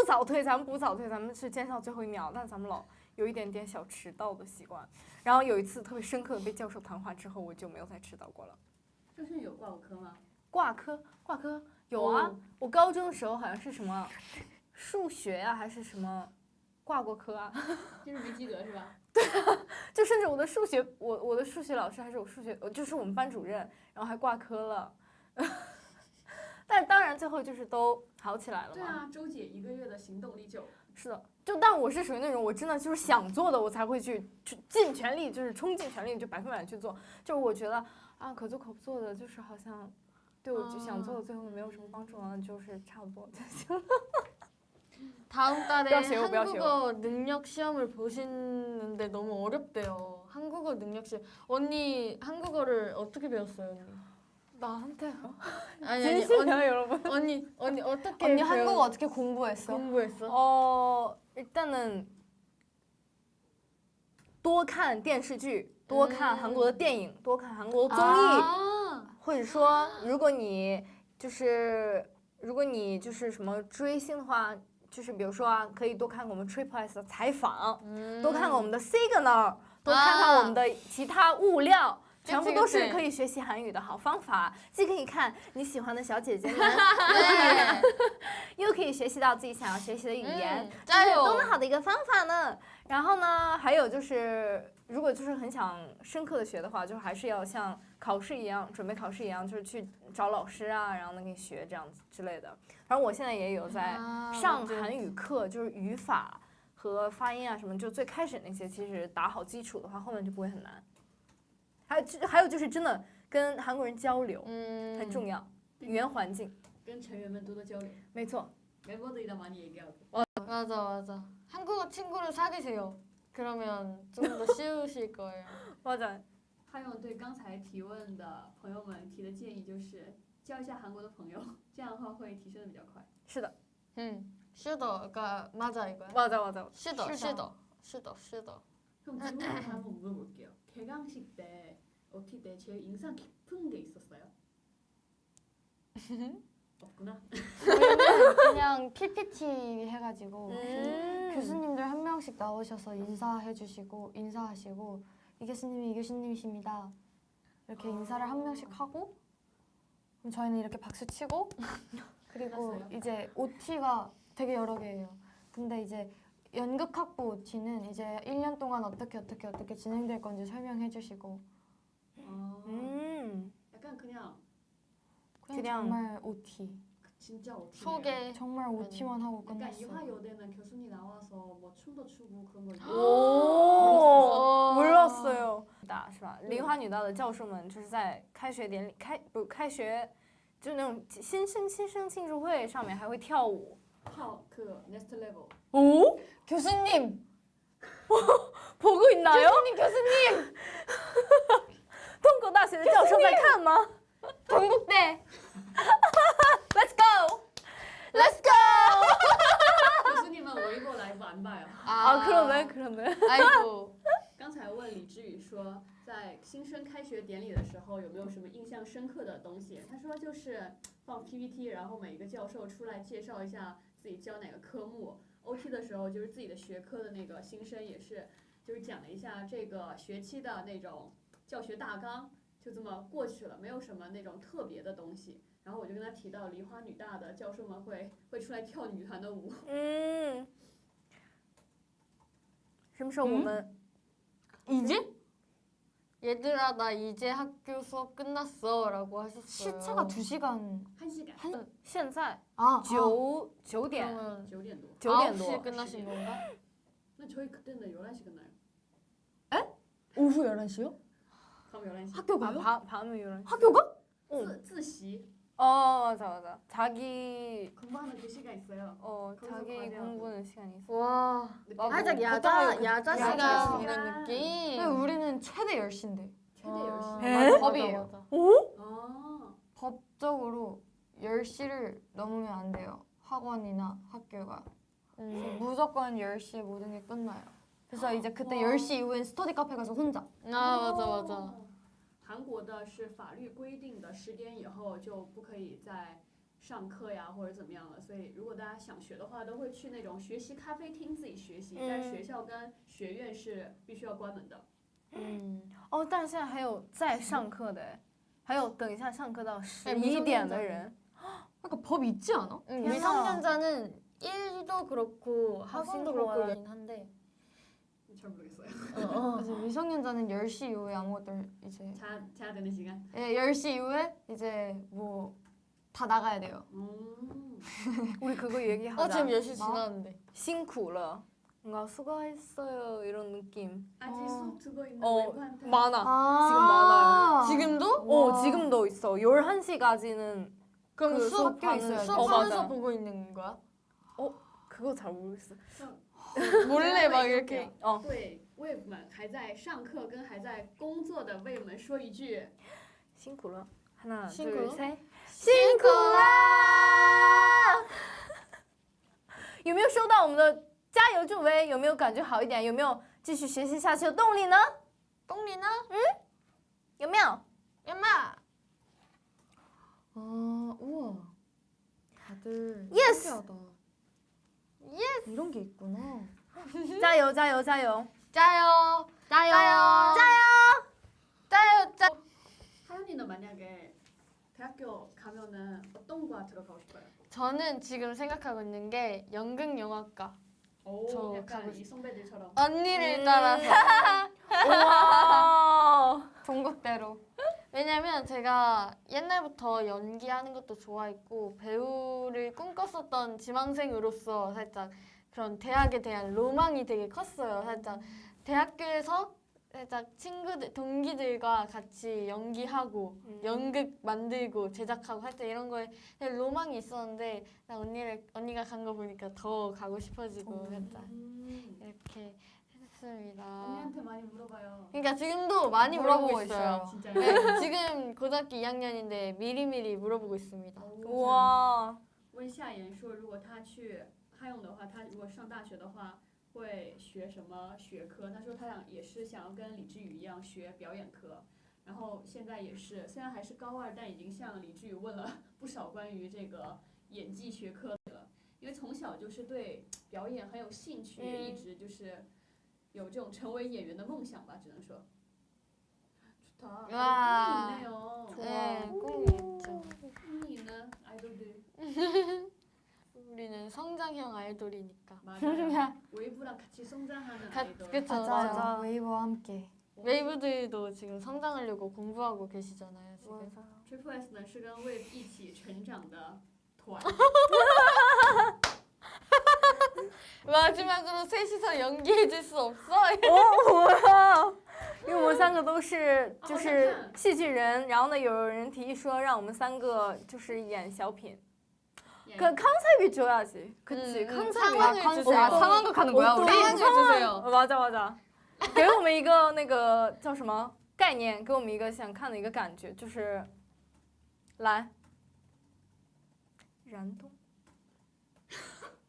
早退，咱们不早退，咱们是监校最后一秒，但咱们老有一点点小迟到的习惯。然后有一次特别深刻的被教授谈话之后，我就没有再迟到过了。周迅有挂过科吗？挂科有啊，我高中的时候好像是什么数学呀、还是什么挂过科啊。就是没及格是吧？就甚至我的数学，我的数学老师还是我数学，就是我们班主任，然后还挂科了。但当然最后就是都好起来了嘛。对啊，周姐1个月的行动力就。是的，但我是属于那种我真的就是想做的，我才会去尽全力，就是冲尽全力，就100%去做。就是我觉得啊，可做可不做的，就是好像对我就想做的最后没有什么帮助了，就是差不多就行了。 다음 달에 뼈시오. 한국어 능력 시험을 보시는데 너무 어렵대요. 한국어 능력 시험. 언니 한국어를 어떻게 배웠어요, 언니? 나한테요? 아니 진심이야 여러분. 언니 어떻게 언니 한국어 어떻게 공부했어? 공부했어? 일단은 多看电视剧，多看韩国的电影，多看韩国的综艺， 아, 或者说如果你就是什么追星的话，就是比如说啊，可以多看我们 Triple S 的采访，多看我们的 Signal，多看看我们的其他物料。 全部都是可以学习韩语的好方法，既可以看你喜欢的小姐姐们，又可以学习到自己想要学习的语言，这是多么好的一个方法呢！然后呢，还有就是，如果就是很想深刻的学的话，就还是要像考试一样，准备考试一样，就是去找老师啊，然后呢给你学这样子之类的。反正我现在也有在上韩语课，就是语法和发音啊什么，就最开始那些，其实打好基础的话，后面就不会很难。还有就是真的跟韩国人交流很重要，语言环境。跟成员们多多交流. 没错. 멤버들이랑 많이 얘기하고. 맞아. 한국어 친구를 사귀세요. 그러면 좀 더 쉬우실 거예요. 맞아. 还有对刚才提问的朋友们提的建议就是交一下韩国的朋友，这样的话会提升的比较快。是的. 슈더가 맞아 이거야? 맞아. 슈더. 그럼 질문 한번 물어볼게요. 개강식 때 OT 때 제일 인상 깊은 게 있었어요? 없구나. 그냥 PPT 해가지고 교수님들 한 명씩 나오셔서 인사하시고 이 교수님이 이 교수님이십니다. 이렇게 인사를 한 명씩 하고 그럼 저희는 이렇게 박수 치고 그리고 끝났어요? 이제 OT가 되게 여러 개예요. 근데 이제 연극학부 OT는 이제 1년 동안 어떻게 진행될 건지 설명해 주시고 약간 그냥 정말 OT 진짜 OT. 소개. 정말 OT만 하고 그러니까 끝났어요. 이화여대는 교수님 나와서 뭐 춤도 추고 그런 거. 오, 몰랐어요. 是吧？梨花女大的教授们就是在开学典礼开学，就是那种新生庆祝会上面还会跳舞。 그 next level. 오? 교수님! 보고 있나요? 교수님! 东国大学的教授在看吗？ 동국대! Let's go! 교수님은 월고 라이브 안 봐요. 아 그러네. 아이고. 刚才问李志宇说，在新生开学典礼的时候有没有什么印象深刻的东西？他说就是放 PPT，然后每一个教授出来介绍一下自己教哪个科目。OT 的时候就是自己的学科的那个新生也是，就是讲了一下这个学期的那种教学大纲，就这么过去了，没有什么那种特别的东西。然后我就跟他提到梨花女大的教授们会出来跳女团的舞。什么时候我们 이제? 얘들아 나 이제 학교 수업 끝났어 라고 하셨어요. 시차가 2시간 1시간. 现在 9点 그러면 9点多. 9点 9시에 多 끝나신 건가? 나 저희 그때는 11시 끝나요. 오후 11시요? 밤 11시. 학교 가요? 밤에 11시. 학교가?自习. 맞아. 자기 공부하는 그 시간 있어요. 거기서 자기 과제하고. 공부하는 시간이 있어. 와 아, 살짝 뭐, 야자 야자 시간 시간. 이런 느낌. 근데 우리는 최대 10시인데 최대 10시. 에? 법이에요. 아. 법적으로 10시를 넘으면 안 돼요. 학원이나 학교가. 그래서 무조건 10시에 모든 게 끝나요. 그래서 이제 그때 10시 이후엔 스터디 카페 가서 혼자. 맞아. 韩国的是法律规定的10点以后就不可以再上课呀或者怎么样了，所以如果大家想学的话，都会去那种学习咖啡厅自己学习，但是学校跟学院是必须要关门的。但是现在还有在上课的，还有等一下上课到11 미성년자. 点的人。 그러니까 법 있지 않아? 미성년자는 일도 그렇고 학원도 그렇고 신고가. 그렇긴 한데 잘 모르겠어요. 그래서 미성년자는 10시 이후에 아무것도 이제 자야 되는 시간. 10시 이후에 이제 뭐 다 나가야 돼요. 우리 그거 얘기하자. 지금 10시 지났는데 辛苦了. 뭔가 수고했어요 이런 느낌. 아직 수업 두고 있는 어, 외부한테. 많아. 지금 많아요. 지금도? 지금도 있어. 11시까지는 그럼 그 수업 수업하는- 있어요. 수업하면서 맞아. 보고 있는 거야? 그거 잘 모르겠어. 몰래 막 이렇게 对魏们还在上课跟还在工作的魏们说一句，辛苦了. 하나,辛苦 둘, 了? 셋. 辛苦啦！有没有收到我们的加油助威？有没有感觉好一点？有没有继续学习下去的动力呢？ 똥리나? 有没有？ 엄마 우와. 다들 Yes! 신기하다. 예스 이런 게 있구나. 加油，加油，加油！ 짜요 짜요 짜요 하연이는 만약에 대학교 가면은 어떤 과 들어가고 싶어요? 저는 지금 생각하고 있는 게 연극영화과 오, 저 약간 가고 이 선배들처럼. 언니를 따라서 와. 동국대로. 왜냐면 제가 옛날부터 연기하는 것도 좋아했고 배우를 꿈꿨었던 지망생으로서 살짝 그런 대학에 대한 로망이 되게 컸어요. 살짝 대학교에서 살짝 친구들 동기들과 같이 연기하고 연극 만들고 제작하고 할 때 이런 거에 되게 로망이 있었는데 나 언니가 간 거 보니까 더 가고 싶어지고 살짝 이렇게 했습니다. 언니한테 많이 물어봐요. 그러니까 지금도 많이 물어보고 물어보고 있어요. 진짜요? 네, 지금 고등학교 2학년인데 미리미리 물어보고 있습니다.哇，问夏言说，如果他去哈勇的话，他如果上大学的话，会学什么学科？他说他也是想要跟李志宇一样学表演科，然后现在也是，虽然还是高2，但已经向李志宇问了不少关于这个演技学科的，因为从小就是对表演很有兴趣，也一直就是有这种成为演员的梦想吧，只能说。 좋다. 와. 꿈이 있네요. 네, 꿈이 있죠. 꿈이 있는 아이돌들. 우리는 성장형 아이돌이니까. 맞아요. 웨이브랑 같이 성장하는 아이돌. 그쵸, 맞아요. 맞아. 웨이브와 함께. 웨이브들도 지금 성장하려고 공부하고 계시잖아요, 지금. Triple S 呢是跟 Wave 一起成长的团。 마지막으로 셋이서 연기해줄 수 없어? 哦，因为我们三个都是就是戏剧人，然后呢，有人提议说让我们三个就是演小品。그 컨셉이 줘야지. 그치. 컨셉이. 상황을 주세요. 아, 상황극 하는 거야, 우리? 상황을 주세요. 맞아 맞아. 给我们一个那个叫什么概念，给我们一个想看的一个感觉，就是来燃冬。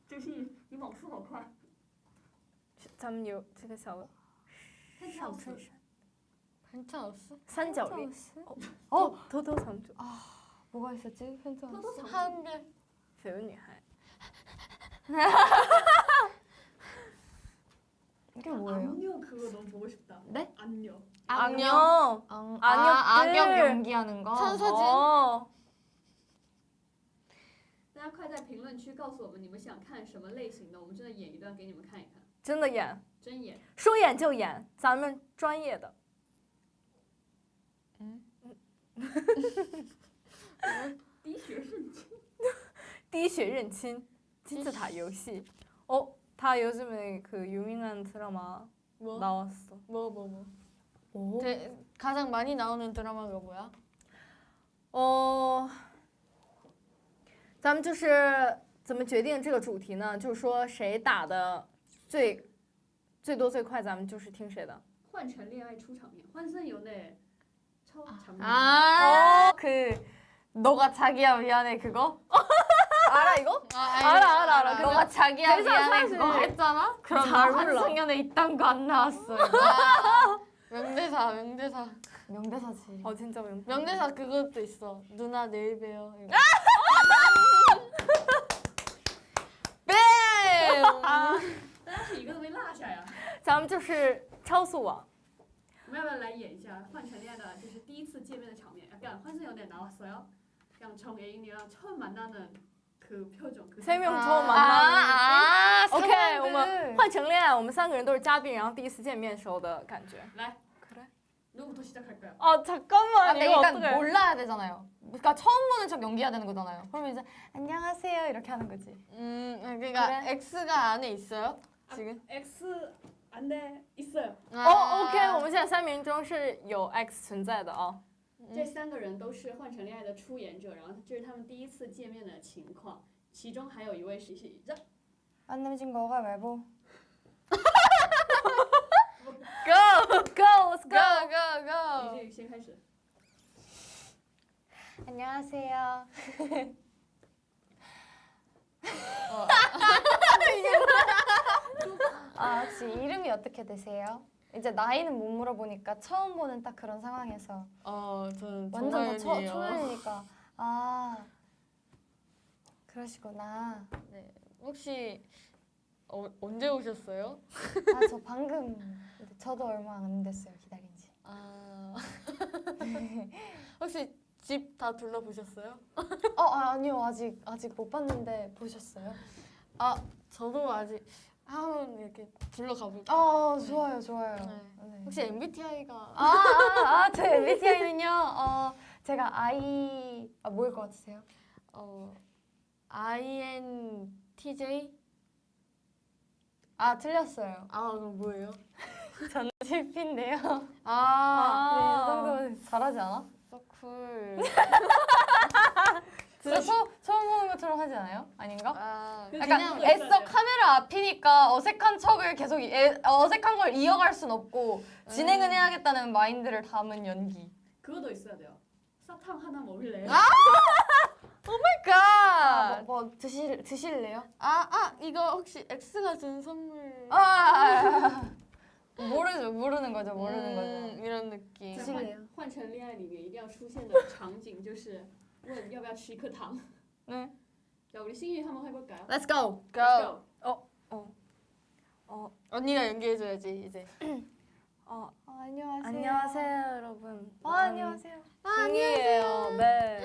就是你网速好快，咱们有这个小上衬衫， 괜찮았어? 三角恋。 偷偷藏住。 뭐가 있었지? 괜찮아. 한별. 绯闻女孩。 이게 뭐예요? 악녀 그거 너무 보고 싶다. 네? 악녀. 악녀. 악역 악역들. 연기하는 거. 천사- 사진? 哦，大家快在评论区告诉我们你们想看什么类型的，我们真的演一段给你们看一看，真的演，真演。说演就演，咱们专业的。滴血认亲。滴血认亲，金字塔游戏。어, 다 요즘에 그 유명한 드라마 뭐? 나왔어. 뭐. 오. 가장 많이 나오는 드라마가 뭐야? 咱们就是怎么决定这个主题呢？就是说谁打的最多最快，咱们就是听谁的。换成恋爱出场面，换森有那超场面。 아, 그 너가 자기야 미안해 그거? 알아 이거? 알아. 너가 자기야 그래서 미안해 사실 그거 했잖아? 그럼 잘 나 몰라. 한승연에 이딴 거 안 나왔어. 명대사. 명대사지. 진짜 명. 명대사 그것도 있어. 누나 내일 봬요. 이거. 뱀! 大家是一个都没落下呀。咱们就是超速网。我们要不要来演一下换成恋爱的，就是第一次见面的场面？약간 환승 연애 나왔어요. 그냥 정예인이랑 처음 만나는 그 표정. 그 3명 생각. 처음 만나는. OK， 상황극. 我们换成恋爱，我们三个人都是嘉宾，然后第一次见面时候的感觉。 来， 그래? 누구부터 시작할까요? 잠깐만. 근데 이거 일단 어떡해? 몰라야 되잖아요. 그러니까 처음 보는 척 연기해야 되는 거잖아요. 그러면 이제 안녕하세요 이렇게 하는 거지. 그러니까 그래? X가 안에 있어요? 지금? X 안에 있어요. 哦，OK，我们现在3名中是有 X 存在的啊。这3个人都是换成恋爱的出演者，然后这是他们第一次见面的情况，其中还有一位是안 내면 거 가위바위보. Go，let's go。 go. 李志宇先开始。 안녕하세요. 혹시 이름이 어떻게 되세요? 이제 나이는 못 물어보니까 처음 보는 딱 그런 상황에서 저는 완전 다 정말이에요. 초면이니까 그러시구나. 네. 혹시 언제 오셨어요? 저 방금 저도 얼마 안 됐어요 기다린 지. 혹시 집 다 둘러보셨어요? 아니요 아직 못 봤는데 보셨어요? 저도 아직 한번 이렇게 둘러가 볼까요? 좋아요. 네. 혹시 MBTI가 제 MBTI는요. 제가 뭐일 것 같으세요? INTJ? 틀렸어요. 그럼 뭐예요? 저는 INTP인데요. 네, 이 아, 정도면 잘하지 않아? so cool. 진짜 처음 보는 것처럼 하지 않아요? 아닌가? 아, 약간 애써 카메라 앞이니까 어색한 척을 계속 어색한 걸 이어갈 순 없고 진행은 해야겠다는 마인드를 담은 연기. 그거도 있어야 돼요. 사탕 하나 먹을래요? 그러니까. 뭐 드실래요? 이거 혹시 X가 준 선물. 모르는 거죠. 모르는 거죠. 이런 느낌. 在드실래요?换成恋爱里面一定要出现的场景就是问要不要吃一颗糖. 네. 자, 우리 신유 한번 해볼까요? Let's go. Let's go. 언니가 연기해줘야지 이제. 안녕하세요. 안녕하세요, 여러분. 안녕하세요. 신이에요. 네.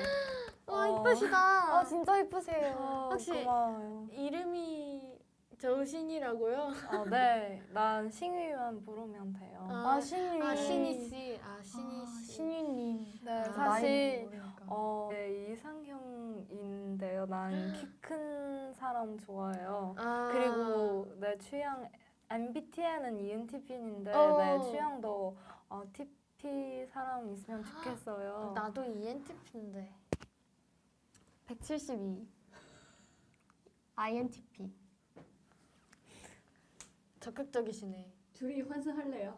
이쁘시다. 진짜 예쁘세요. 혹시- 고마워요. 이름이 정신이라고요? 네. 난 신이만 부르면 돼요. 신유. 신이 씨. 신이 씨. 신유님. 네, 사실 네, 이상형인데요. 난 키 큰 사람 좋아해요. 그리고 내 취향 MBTI는 ENTP인데 내 취향도 TP 사람 있으면 좋겠어요. 나도 ENTP인데. 172. INTP. 적극적이시네. 둘이 환승할래요?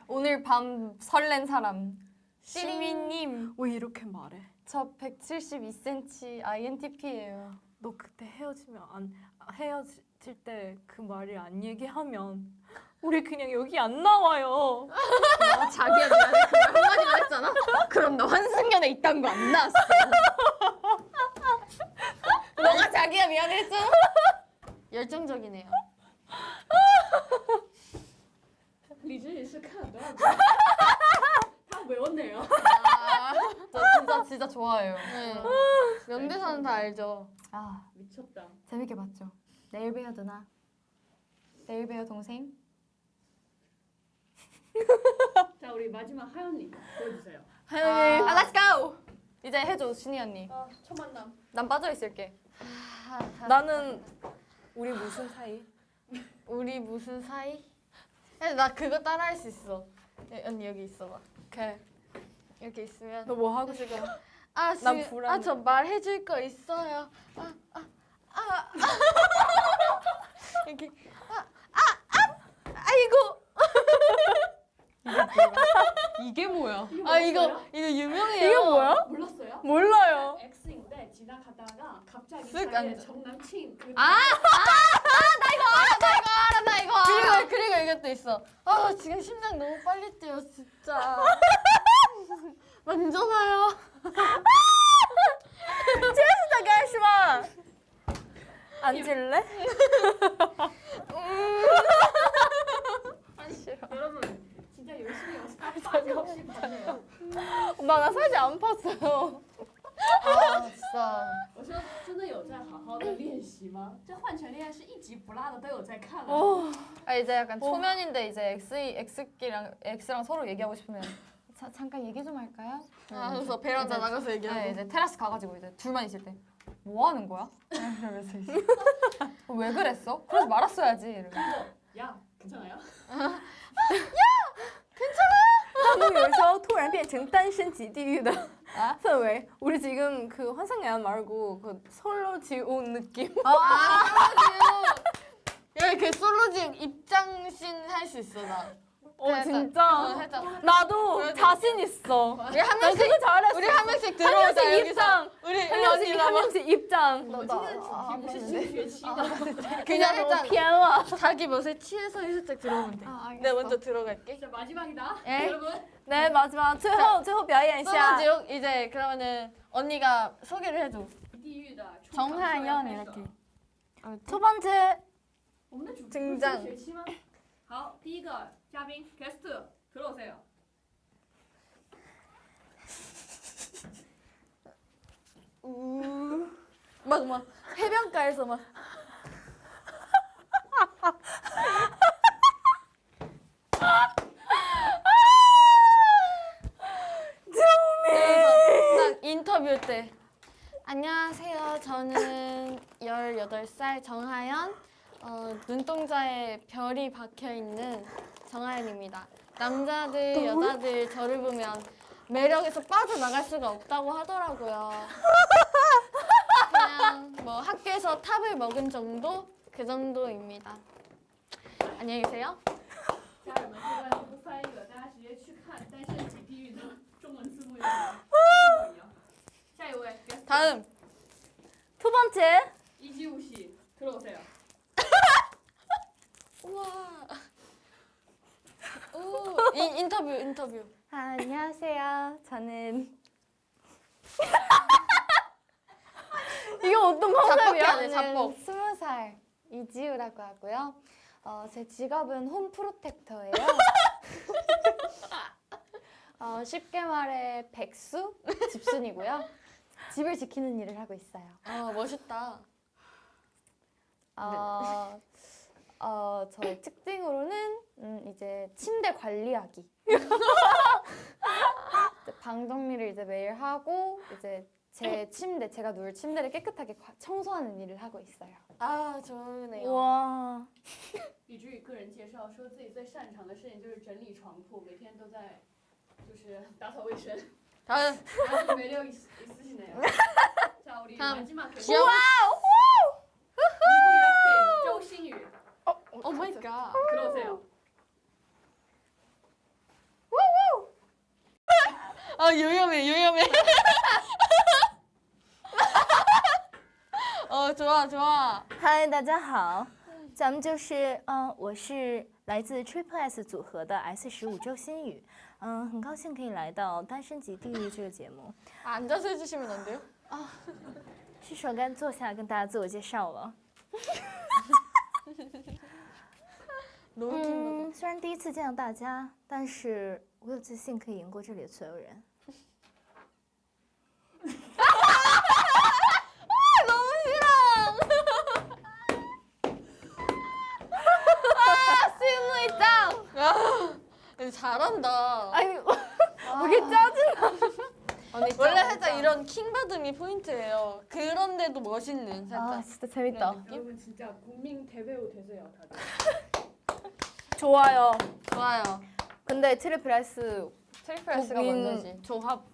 오늘 밤 설렌 사람. 시민님. 왜 이렇게 말해? 저 172cm INTP예요. 너 그때 헤어질 때 그 말을 안 얘기하면 우리 그냥 여기 안 나와요. 자기야 미안해. 그말 한마디만 했잖아. 그럼 너 환승연애 있단 거 안 나왔어. 너가 자기야 미안해 했잖아. 열정적이네요. 李志也是看了多少遍? 다 외웠네요. 저 진짜 좋아해요. 네. 명대사는 다 알죠. 미쳤다. 재밌게 봤죠. 내일 봬요 누나. 내일 봬요 동생. 자, 우리 마지막 하연님 보여주세요. 하연이. Let's go. 이제 해줘 신이 언니. 첫 만남. 난 빠져 있을게. 나는 우리 무슨 사이? 우리 무슨 사이? 나 그거 따라할 수 있어. 언니 여기 있어봐. 오케이. 이렇게 있으면. 너 뭐 하고 싶어? 지금, 불안해. 저 말해줄 거 있어요. 이렇게. 아이고. 이게 뭐야? 이거 유명해요. 이게 뭐야? 몰랐어요? 몰라요. X인데 지나가다가 갑자기 쓱 자기의 앉아. 정남친 그 나 이거 그리고 이것도 있어. 지금 심장 너무 빨리 뛰어 진짜. 만져봐요. 가시마. 앉을래? 여러분 진짜 열심히 연습하지 없이 봤네요. 엄마 나 사진 안 봤어요. 진짜. 我说真的有在好好的练习吗？这换成恋爱是一集不落的都有在看啊。 이제 약간 초면인데 이제 X랑 서로 얘기하고 싶으면 잠깐 얘기 좀 할까요? 그래서 베란다 나가서 얘기하고. 네, 이제 테라스 가가지고 이제 둘만 있을 때 뭐 하는 거야? 이러면서 이제 왜 그랬어? 그러지 말았어야지. 이러면서. 야, 괜찮아요? 他们有时候突然变成单身级地狱的 아?氛围. 우리 지금 그 환상연 말고 그 솔로 지온 느낌. 여기 그 솔로집 입장씬 할 수 있어 나. 진짜. 살짝. 나도 자신 있어. 우리 한 나 명씩 그거 잘했어. 우리 한 명씩 한 들어오자 명씩 여기서. 입장. 우리 한 명씩 한 명씩 입장. 我们今天的主题不是新学期吗？ 그냥 너무 살짝偏了. 자기 멋에 취해서 살짝 들어오면 돼. 내가 먼저 들어갈게. 자, 마지막이다. 예? 여러분. 네 마지막 最后表演一下. 솔로지옥 이제 그러면은 언니가 소개를 해줘. 地狱的 정하연 이렇게. 첫 번째 我们的主题등장. 不是新学期吗？好，第一个嘉宾 게스트 들어오세요. 막 해변가에서 막. 딱 인터뷰 때. 안녕하세요. 저는 18살 정하연. 눈동자에 별이 박혀 있는 정하연입니다. 남자들, 여자들 저를 보면 매력에서 빠져나갈 수가 없다고 하더라고요. 그냥 뭐 학교에서 탑을 먹은 정도? 그 정도입니다. 안녕히 계세요. 家人们，这段就不翻译了，大家直接去看《单身即地狱》的中文字幕就行了，一模一样。下一位， 다음. 두 번째. 이지우 씨 들어오세요. 우와. 오, 인터뷰. 안녕하세요. 저는 이거 어떤 컨셉이야? 네, 잡복. 20살 이지우라고 하고요. 제 직업은 홈 프로텍터예요. 쉽게 말해 백수 집순이고요. 집을 지키는 일을 하고 있어요. 아, 멋있다. 저의 특징으로는 이제 침대 관리하기. 이제 방 정리를 이제 매일 하고 이제 제 침대, 제가 누울 침대를 깨끗하게 청소하는 일을 하고 있어요. 아, 좋으네요. 哇，李志宇个人介绍说自己最擅长的事情就是整理床铺，每天都在就是打扫卫生。 다음. 아주 매력 있으시네요. 자, 우리 다음. 마지막 개수. 귀여워. 미국 여학생 조신유 오 마이 갓. 들어오세요. 아, 유염해. 좋아. 嗨，大家好，咱们就是我是来自 Triple S 组合的 S15周新宇，很高兴可以来到《单身即地狱》这个节目。 앉아서 해주시면 안 돼요? 是时候该坐下来跟大家自我介绍了。 너무 킹받아. 虽然第一次见到大家，但是我有自信可以赢过这里的所有人。 너무 싫어. 아, 잘한다. 아니, 왜 이렇게 짜증나? 원래 살짝 이런 킹받음이 포인트예요. 그런데도 멋있는 살짝. 아, 진짜 재밌다. 여러분 진짜 국민 대배우 되세요, 다들. 좋아요. 좋아요. 근데 트리플 S 트리플 S가 먼저지. 조합도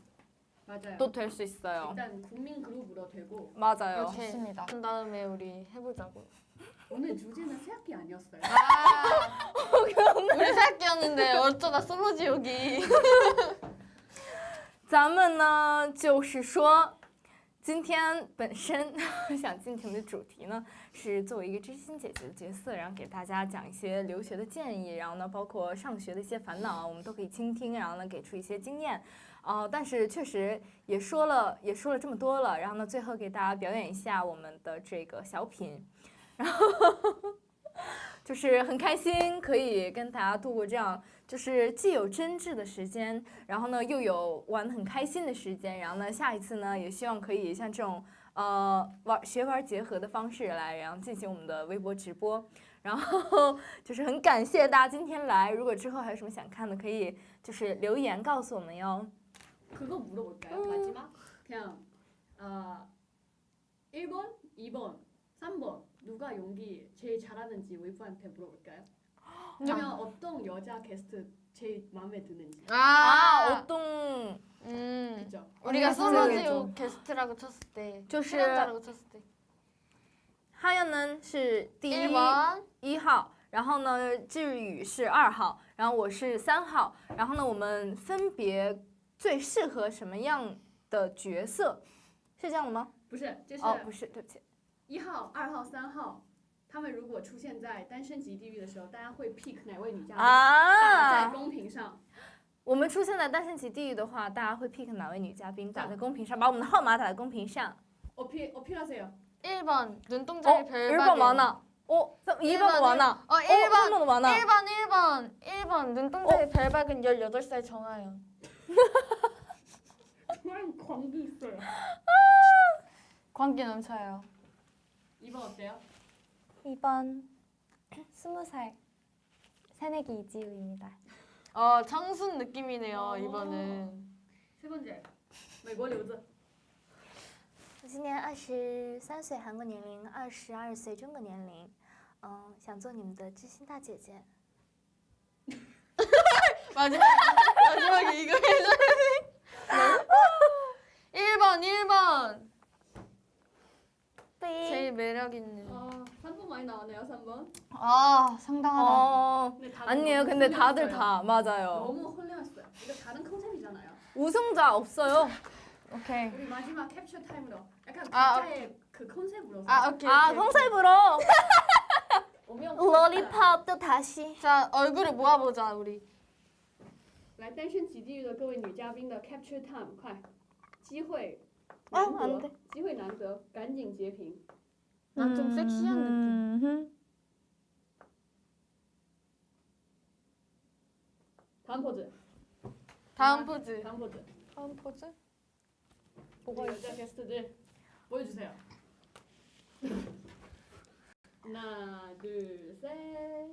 맞아요. 될 수 있어요. 일단 국민 그룹으로 되고 맞아요. 오케이. 좋습니다. 그 다음에 우리 해보자고. 오늘 주제는 새학기 아니었어요. 아, 우리 새학기였는데 어쩌다 솔로 지옥이. 咱们呢，就是说，今天本身想进行的主题呢，是作为一个知心姐姐的角色，然后给大家讲一些留学的建议，然后呢，包括上学的一些烦恼，我们都可以倾听，然后呢，给出一些经验。但是确实也说了这么多了，然后呢，最后给大家表演一下我们的这个小品，然后就是很开心可以跟大家度过这样。 就是既有真挚的时间，然后呢又有玩得很开心的时间，然后呢下一次呢也希望可以像这种学玩结合的方式来，然后进行我们的微博直播，然后就是很感谢大家今天来，如果之后还有什么想看的，可以就是留言告诉我们哟。 그거 물어볼까요? 마지막? 그냥 1번, 2번, 3번 누가 연기 제일 잘하는지 웨이프한테 물어볼까요? 아니면 어떤 여자 게스트 제일 마음에 드는지. 어떤 그죠? 우리가 솔로 소개해줘. 지옥 게스트라고 쳤을 때. 就是 출연자라고 쳤을 때. 哈耀呢是第 1번. 1号，然后呢志宇是2号，然后我是3号，然后呢我们分别最适合什么样的角色？是这样的吗？不是，就是不是，对不起。 1号、2号、3号，他们如果出现在单身级地狱的时候，大家会 pick 哪位女嘉宾？打在公屏上。我们出现在单身级地狱的话，大家会 pick 哪位女嘉宾打在公屏上，把我们的号码打在公屏上。 어필하세요. 1번 눈동자의 별박이. 1번 많아. 2번 많아. 1번. 3번도 많아. 1번 눈동자의 별박은 18살 정하연. 정말 광기 있어요. 광기 넘쳐요. 2번 어때요? 2번 20살 새내기 이지우입니다. 청순 느낌이네요, 이번은. 세 번째, 美国留子。我今年23岁，韩国年龄，22岁中国年龄，想做你们的知心大姐姐。 마지막에 이거 해줘야 돼. 1번. 제일 매력 있는. 3분 많이 나왔네요. 3번. 아 상당하다. 근데 다들 아니에요. 너무 근데 다들 홀렸어요. 다 맞아요. 너무 홀렸어요. 이거 다른 컨셉이잖아요. 우승자 없어요. 오케이. 우리 마지막 캡처 타임으로 약간 아, 각자의 그 컨셉으로. 오케이. 컨셉으로 오면 로리팝도 다시. 자, 얼굴을 모아보자 우리. 来，单身即地狱的各位女嘉宾的 capture time，快，机会啊难得，안 돼. 机会难得，赶紧截屏。 난 좀 섹시한 느낌. 다음 포즈. 다음 포즈. 다음 포즈. 다음 포즈? 우리 여자 게스트들 보여주세요. 하나, 둘, 셋.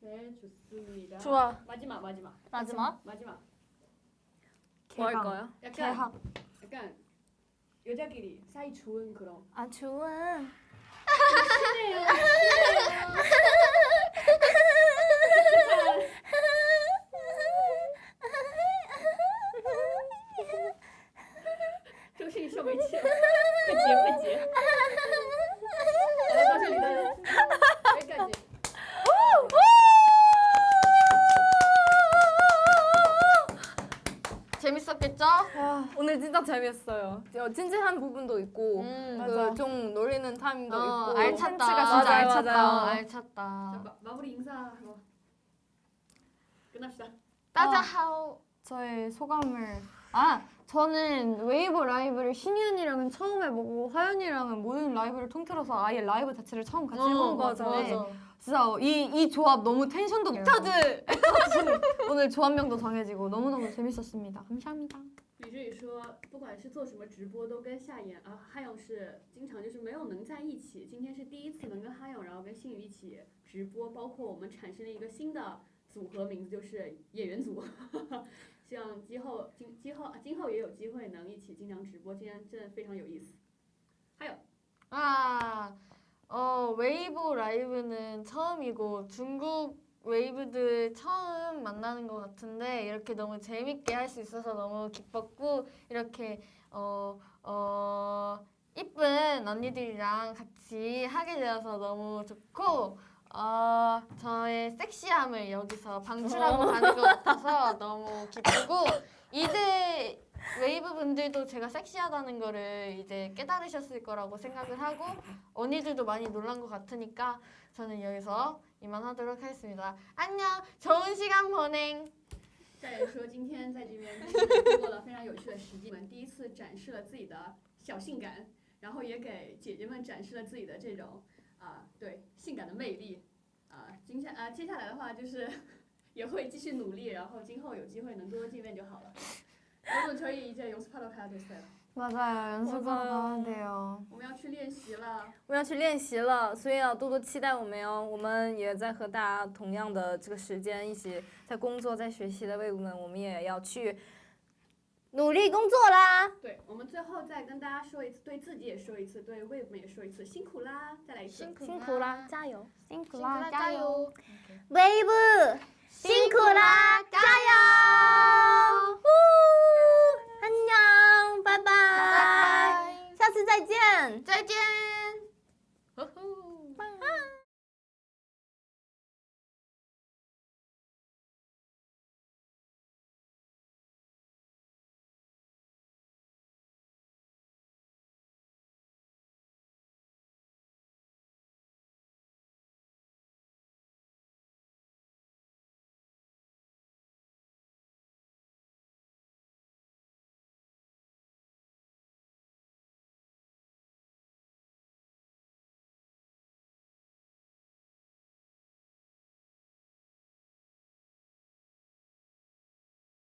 네, 좋습니다. 좋아. 마지막. 마지막 뭐 할까요? 약간 여자끼리 사이 좋은 그런. 아 좋은.这个事情受没气了，快结！好了，到这里的没感觉。 재밌었겠죠? 오늘 진짜 재밌어요. 찐찐한 부분도 있고 맞아. 좀 놀리는 타임도 있고 알찼다. 팬츠가 진짜 맞아요, 알찼다. 맞아요. 알찼다. 자, 마무리 인사하고 끝납시다. 따자하오. 저의 소감을 저는 웨이브 라이브를 신이 언니랑은 처음 해보고 하연이랑은 모든 라이브를 통틀어서 아예 라이브 자체를 처음 같이 해본 것 같은데 진짜 이 조합 너무 텐션도 액터즈 오늘 조합명도 정해지고 너무너무 재밌었습니다. 감사합니다. 李志宇说，不管是做什么直播，都跟夏言哈勇是经常就是没有能在一起。今天是第一次能跟哈勇，然后跟星宇一起直播，包括我们产生了一个新的组合，名字就是演员组。希望今后也有机会能一起经常直播，今天真的非常有意思。还有 웨이브 라이브는 처음이고 중국 웨이브들 처음 만나는 것 같은데 이렇게 너무 재밌게 할 수 있어서 너무 기뻤고 이렇게 이쁜 언니들이랑 같이 하게 되어서 너무 좋고 저의 섹시함을 여기서 방출하고 가는 것 같아서 너무 기쁘고 이제 웨이브 분들도 제가 섹시하다는 거를 이제 깨달으셨을 거라고 생각을 하고 언니들도 많이 놀란 것 같으니까 저는 여기서 이만하도록 하겠습니다. 안녕, 좋은 시간 보냉. 夏言说，今天在这边度过了非常有趣的时间，我们第一次展示了自己的小性感，然后也给姐姐们展示了自己的这种对性感的魅力接下来的话就是也会继续努力，然后今后有机会能多多见面就好了。 여러분 저희 이제 연습하러 가야 됐어요. 맞아요. 연습하러 가야 돼요. 我们要去练习了。我们要去练习了，所以要多多期待我们哟。我们也在和大家同样的这个时间一起在工作、在学习的魏武们，我们也要去努力工作啦。对，我们最后再跟大家说一次，对自己也说一次，对 Wave 们也说一次，辛苦啦！再来一次，辛苦啦，加油！辛苦啦，加油！ 웨이브